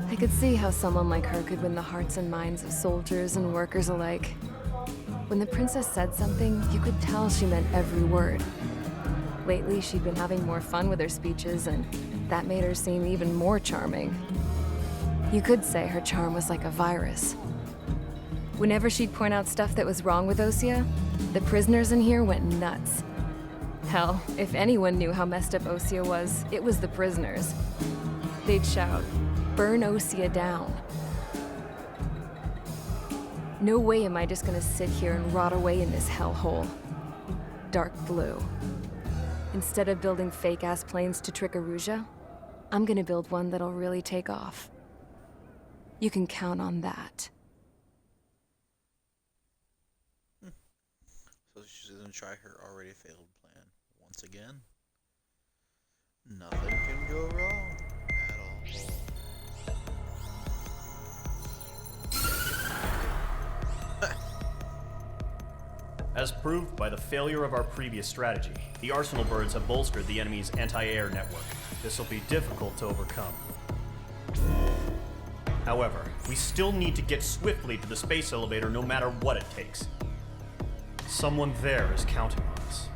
I could see how someone like her could win the hearts and minds of soldiers and workers alike. When the princess said something, you could tell she meant every word. Lately, she'd been having more fun with her speeches, and that made her seem even more charming. You could say her charm was like a virus. Whenever she'd point out stuff that was wrong with Osia, the prisoners in here went nuts. Hell, if anyone knew how messed up Osia was, it was the prisoners. They'd shout, "Burn Osia down." No way am I just gonna sit here and rot away in this hellhole. Dark blue. Instead of building fake-ass planes to trick Aruja, I'm gonna build one that'll really take off. You can count on that. So she's gonna try her already failed plan once again. Nothing can go wrong at all. As proved by the failure of our previous strategy, the Arsenal birds have bolstered the enemy's anti-air network. This will be difficult to overcome. However, we still need to get swiftly to the space elevator no matter what it takes. Someone there is counting on us.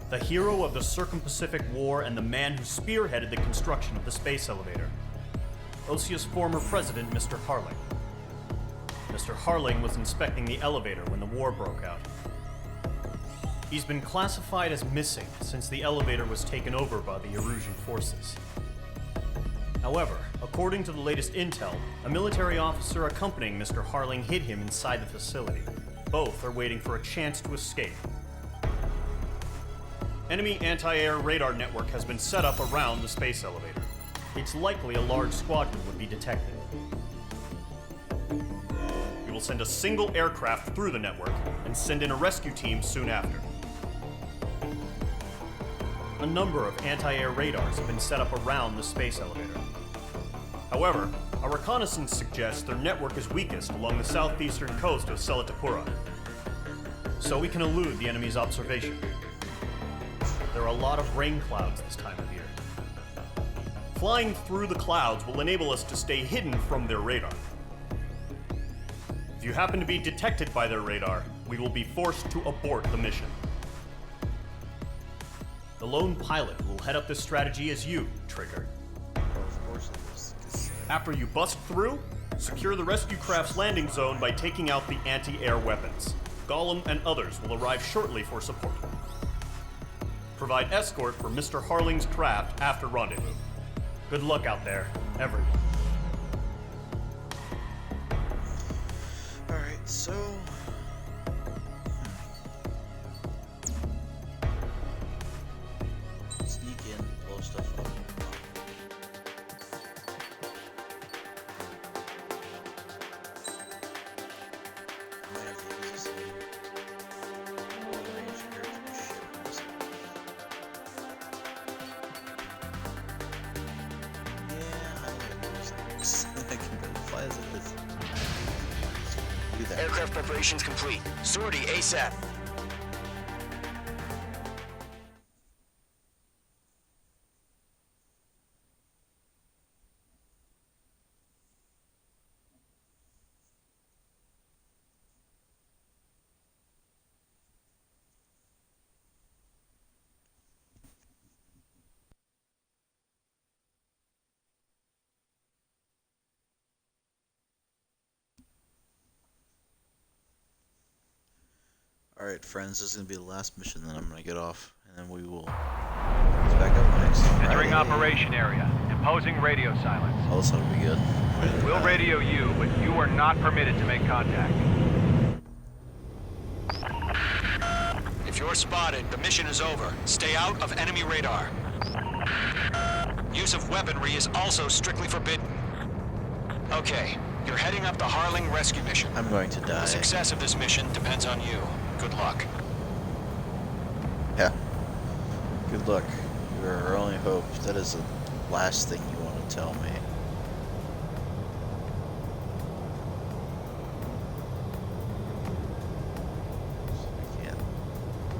The hero of the Circum-Pacific War and the man who spearheaded the construction of the space elevator. Osia's former president, Mr. Harling. Mr. Harling was inspecting the elevator when the war broke out. He's been classified as missing since the elevator was taken over by the Erusian forces. However, according to the latest intel, a military officer accompanying Mr. Harling hid him inside the facility. Both are waiting for a chance to escape. Enemy anti-air radar network has been set up around the space elevator. It's likely a large squadron would be detected. We will send a single aircraft through the network and send in a rescue team soon after. A number of anti-air radars have been set up around the space elevator. However, our reconnaissance suggests their network is weakest along the southeastern coast of Selatapura, so we can elude the enemy's observation. There are a lot of rain clouds this time of year. Flying through the clouds will enable us to stay hidden from their radar. If you happen to be detected by their radar, we will be forced to abort the mission. The lone pilot will head up this strategy as you, Trigger. Of course it is. After you bust through, secure the rescue craft's landing zone by taking out the anti-air weapons. Gollum and others will arrive shortly for support. Provide escort for Mr. Harling's craft after rendezvous. Good luck out there, everyone. Alright, so... Sneak in, blow stuff up. I might have to use Aircraft preparations complete. Sortie ASAP. Alright, friends, this is going to be the last mission, then I'm going to get off, and then we will back up next. Entering operation area. Imposing radio silence. Oh, this ought to be good. We'll radio you, but you are not permitted to make contact. If you're spotted, the mission is over. Stay out of enemy radar. Use of weaponry is also strictly forbidden. Okay, you're heading up the Harling rescue mission. I'm going to die. The success of this mission depends on you. Good luck. Yeah. Good luck. You're our only hope. That is the last thing you want to tell me. I can't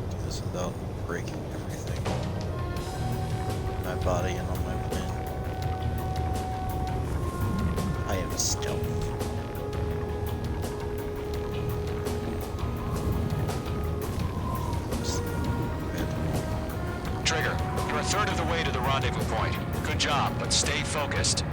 do this without breaking everything. My body and on my plan. I am stealth. Trigger, you're a third of the way to the rendezvous point. Good job, but stay focused.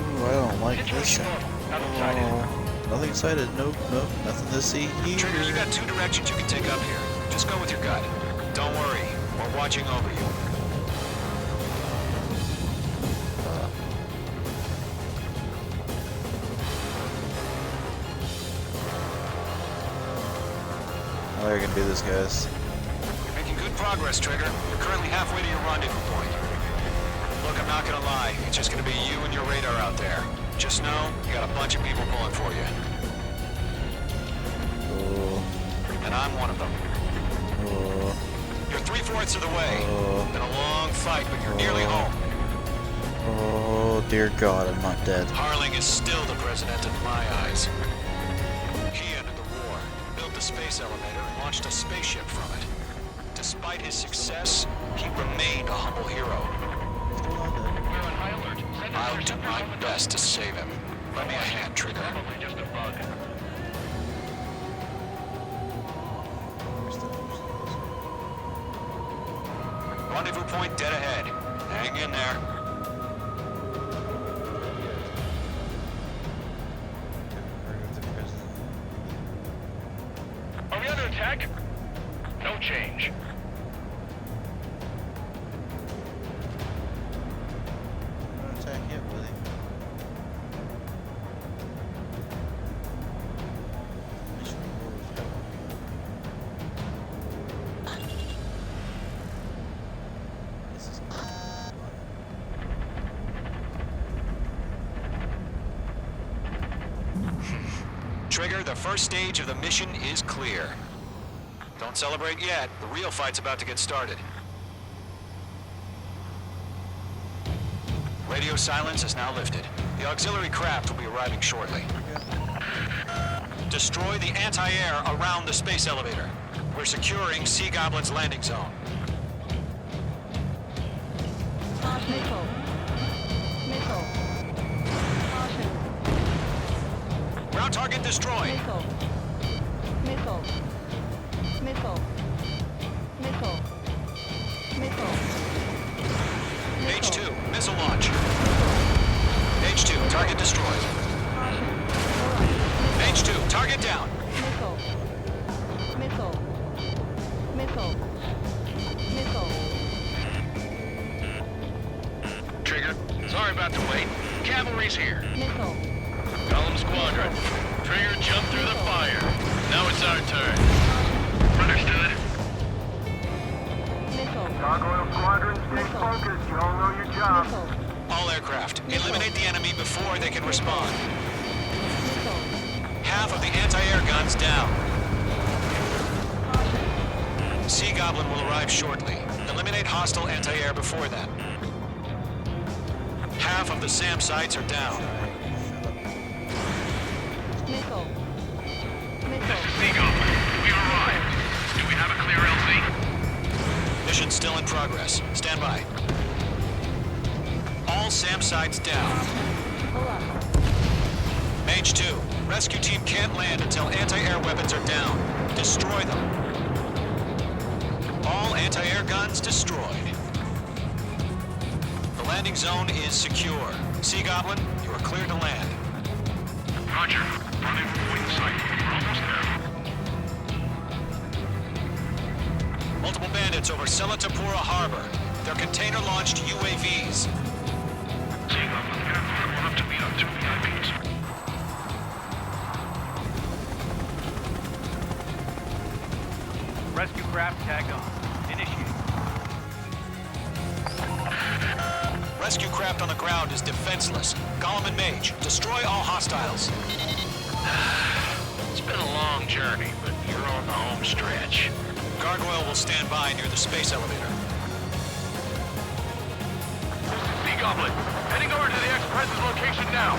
Ooh, I don't like this. Nothing sighted. Nope, nope. Nothing to see here. Trigger, you got two directions you can take up here. Just go with your gut. Don't worry, we're watching over you. How are you gonna do this, guys? You're making good progress, Trigger. You're currently halfway to your rendezvous point. Look, I'm not gonna lie. It's just gonna be you and your radar out there. Just know, you got a bunch of people pulling for you. Oh. And I'm one of them. Oh. You're 3/4 of the way. Oh. Been a long fight, but you're nearly home. Oh, dear God, I'm not dead. Harling is still the president in my eyes. He ended the war, built the space elevator, and launched a spaceship from it. Despite his success, he remained a humble hero. We're on high alert. I'll do my best to save him. Lend me a hand, Trigger. Probably just a bug. Rendezvous point dead ahead. Hang in there. Are we under attack? No change. Don't attack yet, will he? Trigger, the first stage of the mission is clear. Don't celebrate yet. The real fight's about to get started. Radio silence is now lifted. The auxiliary craft will be arriving shortly. Destroy the anti-air around the space elevator. We're securing Sea Goblin's landing zone. Missile. Missile. Caution. Ground target destroyed. Missile. Missile. Missile. Missile. Missile. H2, missile launch. H2, target destroyed. H2, target down. Missile. Missile. Missile. Missile. Trigger, sorry about the wait. Cavalry's here. Missile. Column Squadron. Trigger jumped through the fire. Now it's our turn. Understood. Missile. Gargoyle Squadron, stay focused. You all know your job. Missile. All aircraft, eliminate the enemy before they can respond. Half of the anti-air guns down. Sea Goblin will arrive shortly. Eliminate hostile anti-air before then. Half of the SAM sites are down. Missile. This is Sea Goblin. We've arrived. Do we have a clear LZ? Mission still in progress. Stand by. All SAM sites down. Mage 2, rescue team can't land until anti-air weapons are down. Destroy them. All anti-air guns destroyed. The landing zone is secure. Sea Goblin, you are clear to land. Roger. Rendezvous wing site. We're almost there. Multiple bandits over Selatapura Harbor. They're container-launched UAVs. Sea Goblin, careful. We'll have to beat up 2 VIPs. Rescue craft tagged on. Initiate. Rescue craft on the ground is defenseless. Golem and Mage, destroy all hostiles. It's been a long journey, but you're on the home stretch. Gargoyle will stand by near the space elevator. This is Sea Goblin. Heading over to the Express's location now.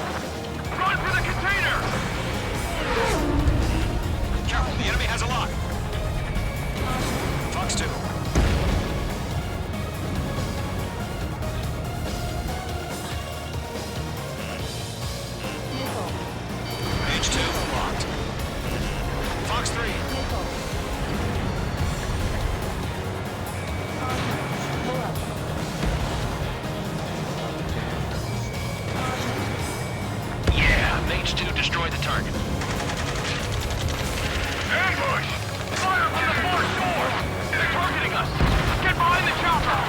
Run for the container! Careful, the enemy has a lock. Fox 2. Mage 2, locked. Fox 3. Yeah, Mage 2 destroyed the target. Ambush! Fire from the far shore! They're targeting us! Get behind the chopper!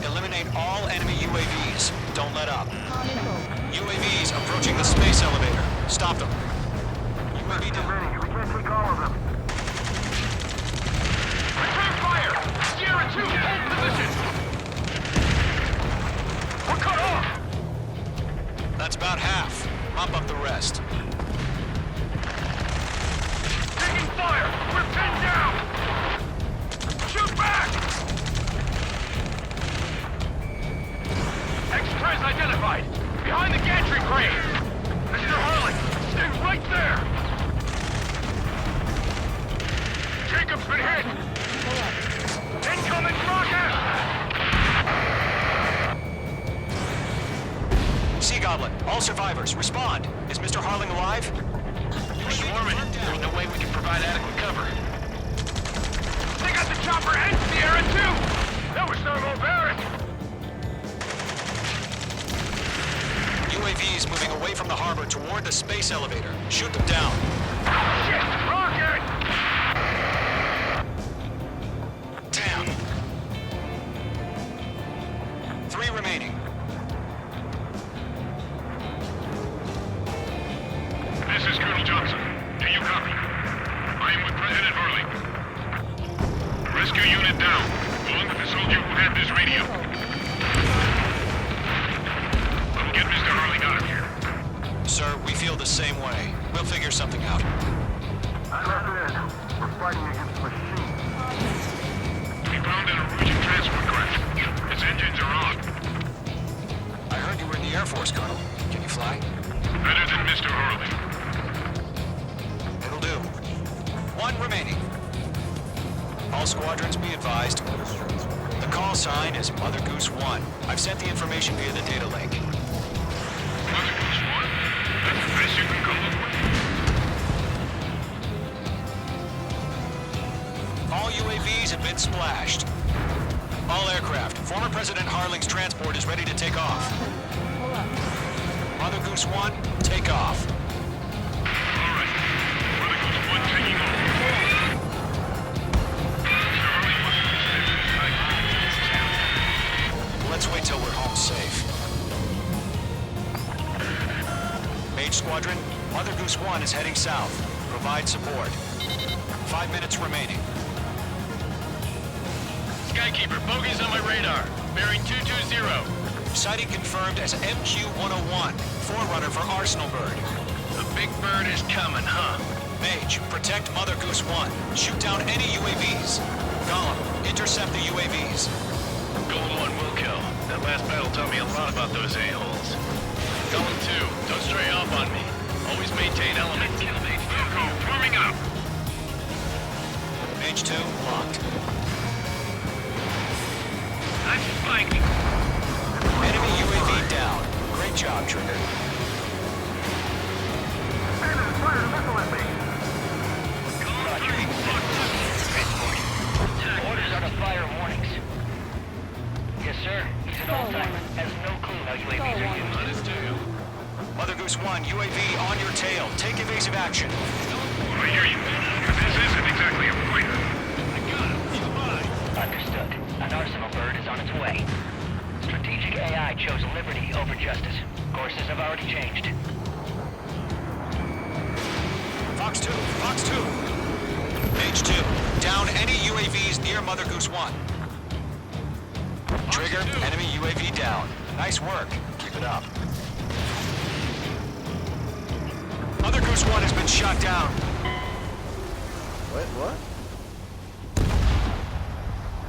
Eliminate all enemy UAVs. Don't let up. UAVs approaching the space elevator. Stop them. UAV down. We can't take all of them. Return fire! Sierra 2, hold position! We're cut off! That's about half. Mop up the rest. Taking fire! We're pinned down! Shoot back! Express identified! Behind the gantry crane! Mr. Harlan, stay right there! Jacob's been hit! Incoming rocket! Sea Goblin, all survivors, respond. Is Mr. Harling alive? We're swarming. There's no way we can provide adequate cover. They got the chopper and Sierra too! That was thermobaric! UAVs moving away from the harbor toward the space elevator. Shoot them down. Shit! Rocket! Damn. 3 remaining. This is Colonel Johnson. Do you copy? I am with President Hurley. Rescue unit down, along with the soldier who had this radio. I'll get Mr. Hurley out of here. Sir, we feel the same way. We'll figure something out. We're fighting against machines. We found an Norwegian transport craft. Its engines are on. I heard you were in the Air Force, Colonel. Can you fly? Better than Mr. Hurley. It'll do. 1 remaining. All squadrons be advised. The call sign is Mother Goose 1. I've sent the information via the data link. Mother Goose 1? That's the best you can come up with. All UAVs have been splashed. All aircraft. Former President Harling's transport is ready to take off. Mother Goose 1, take off. All right. Mother Goose 1 taking off. Let's wait till we're home safe. Mage Squadron, Mother Goose 1 is heading south. Provide support. 5 minutes remaining. Skykeeper, bogeys on my radar. Bearing 220. Sighting confirmed as MQ-101, forerunner for Arsenal Bird. The big bird is coming, huh? Mage, protect Mother Goose 1. Shoot down any UAVs. Gollum, intercept the UAVs. Golem 1 will kill. That last battle taught me a lot about those a-holes. Golem 2, don't stray off on me. Always maintain element. Go, warming up. Mage 2, locked. I'm spiking. Enemy UAV down. Great job, Trigger. Orders are to fire warnings. Yes, sir. He's an old-timer. Has no clue how UAVs are used. Understood. Mother Goose 1, UAV on your tail. Take evasive action. I hear you. This isn't exactly a fighter. I got him. He's mine. Understood. An Arsenal Bird is on its way. Strategic AI chose liberty over justice. Courses have already changed. Fox 2, Fox 2. Mage 2, down any UAVs near Mother Goose 1. Trigger, enemy UAV down. Nice work. Keep it up. Mother Goose 1 has been shot down. Wait, what?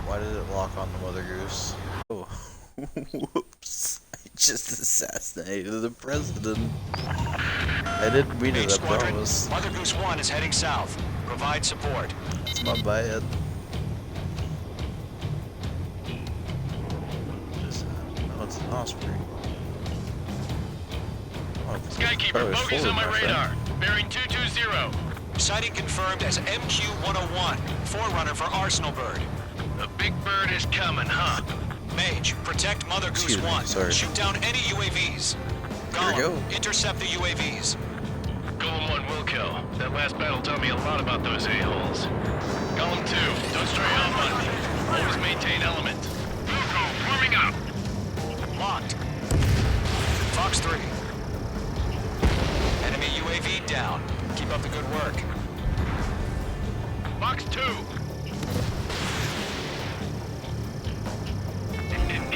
Why did it lock on the Mother Goose? Oh, whoops. I just assassinated the president. I didn't mean it, I promise. Mother Goose 1 is heading south. Provide support. It's my bad. Oh, it's an osprey. Oh, Skykeeper, bogeys on my radar. Bearing 220. Sighting confirmed as MQ-101, forerunner for Arsenal Bird. The big bird is coming, huh? Mage, protect Mother Goose 1. Shoot down any UAVs. Gollum, intercept the UAVs. Golem 1 will kill. That last battle taught me a lot about those a-holes. Golem 2, don't stray off on me. Always maintain element. Go, warming up. Locked. Fox 3. Enemy UAV down. Keep up the good work. Fox 2.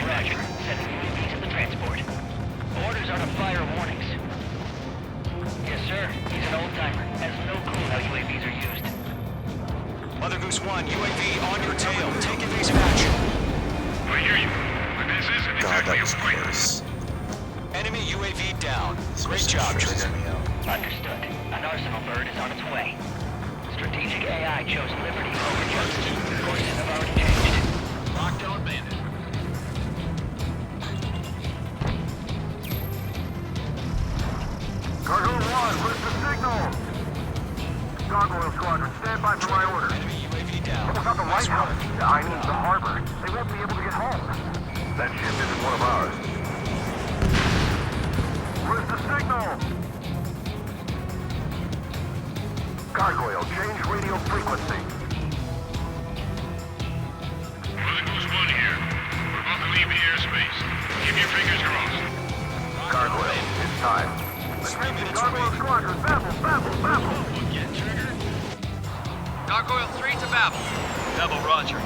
Roger. Sending UAVs to the transport. Orders are to fire warnings. Yes, sir. He's an old-timer. Has no clue how UAVs are used. Mother Goose 1, UAV on your tail. Take evasive action. I hear you. But this isn't exactly a fighter. Enemy UAV down. Great job, Trigger. Understood. An Arsenal Bird is on its way. Strategic AI chose liberty over justice. Courses have already changed. Locked on bandit. Cargo 1, where's the signal? Gargoyle Squadron, stand by for my order. Enemy UAV down. What about the White House? I mean the harbor. They won't be able to get home. That ship isn't one of ours. Where's the signal? Gargoyle, change radio frequency. Mother Goose 1 here. We're about to leave the airspace. Keep your fingers crossed. Gargoyle, it's time. Attention, Gargoyle Squadron, Babel. Get Trigger. Gargoyle 3 to Babel. Babel, roger.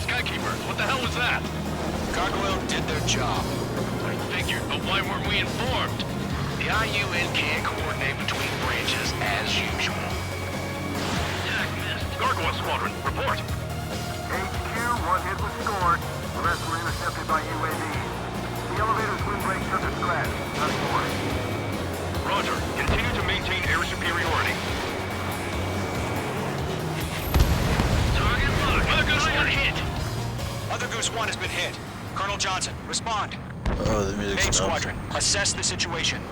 Skykeeper, what the hell was that? Gargoyle did their job. I figured, but why weren't we informed? The IUN can't coordinate between branches as usual. Attack missed. Gargoyle Squadron, report. HQ, one hit was scored. The rest were intercepted by UAV. The elevator's windbreak took a scratch. Nothing more. Roger. Continue to maintain air superiority. Target locked. Mother Goose 1 hit. Mother Goose 1 has been hit. Colonel Johnson, respond. Oh, the music Mage stopped. Squadron, assess the situation.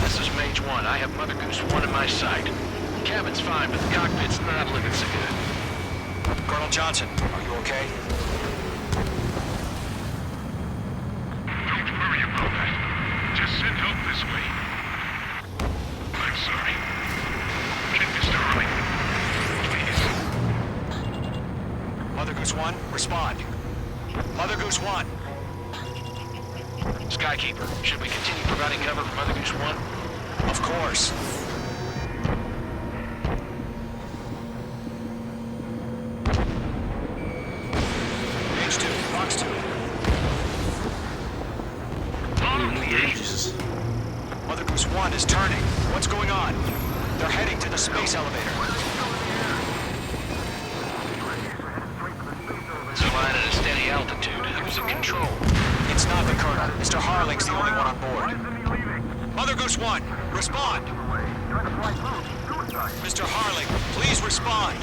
This is Mage 1. I have Mother Goose 1 in my sight. Cabin's fine, but the cockpit's not looking so good. Colonel Johnson, are you okay? Don't worry about that. Just send 1, respond. Mother Goose 1. Skykeeper, should we continue providing cover for Mother Goose 1? Of course. Page 2, box 2. Jesus. Mother Goose 1 is turning. What's going on? They're heading to the space elevator. It's flying at a steady altitude. Who's in control? It's not the Colonel. Mr. Harling's the only one on board. Mother Goose 1, respond. Mr. Harling, please respond.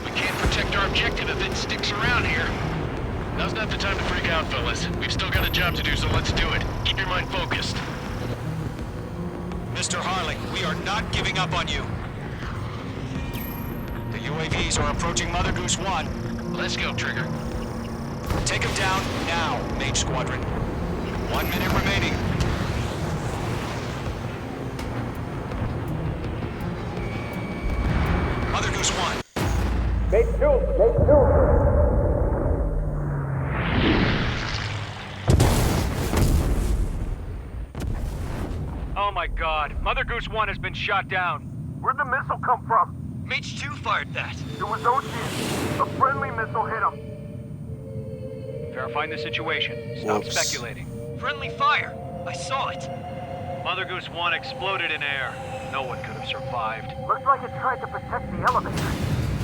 We can't protect our objective if it sticks around here. Now's not the time to freak out, fellas. We've still got a job to do, so let's do it. Keep your mind focused. Mr. Harling, we are not giving up on you. The UAVs are approaching Mother Goose 1. Let's go, Trigger. Take him down now, Mage Squadron. 1 minute remaining. Mother Goose 1. Mage 2! Mage 2! Oh my god, Mother Goose 1 has been shot down. Where'd the missile come from? Mage 2 fired that. It was Ocean. A friendly missile hit him. Verifying the situation. Stop Whoops. speculating. Friendly fire. I saw it. Mother Goose 1 exploded in air. No one could have survived. Looks like it tried to protect the elevator.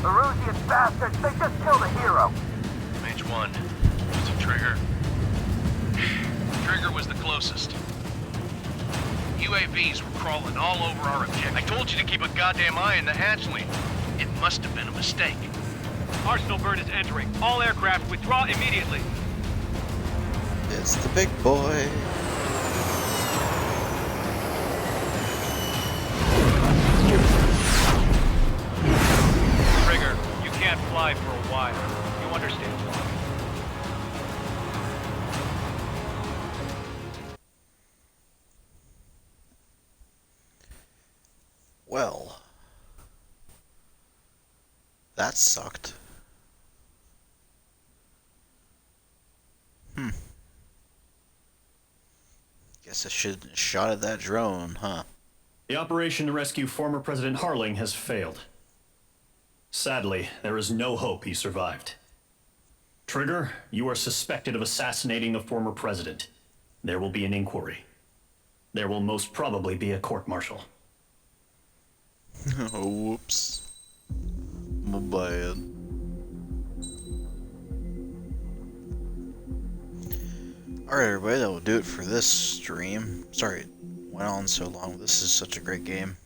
Erusian bastards, they just killed a hero. Mage 1. Was it Trigger? Trigger was the closest. UAVs were crawling all over our objective. I told you to keep a goddamn eye on the hatchling. It must have been a mistake. Arsenal bird is entering. All aircraft withdraw immediately. It's the big boy. Trigger, you can't fly for a while. You understand why. Well, that sucked. Guess I should have shot at that drone, huh? The operation to rescue former President Harling has failed. Sadly, there is no hope he survived. Trigger, you are suspected of assassinating the former president. There will be an inquiry. There will most probably be a court-martial. Oh, whoops. My bad. Alright everybody, that will do it for this stream. Sorry it went on so long, this is such a great game.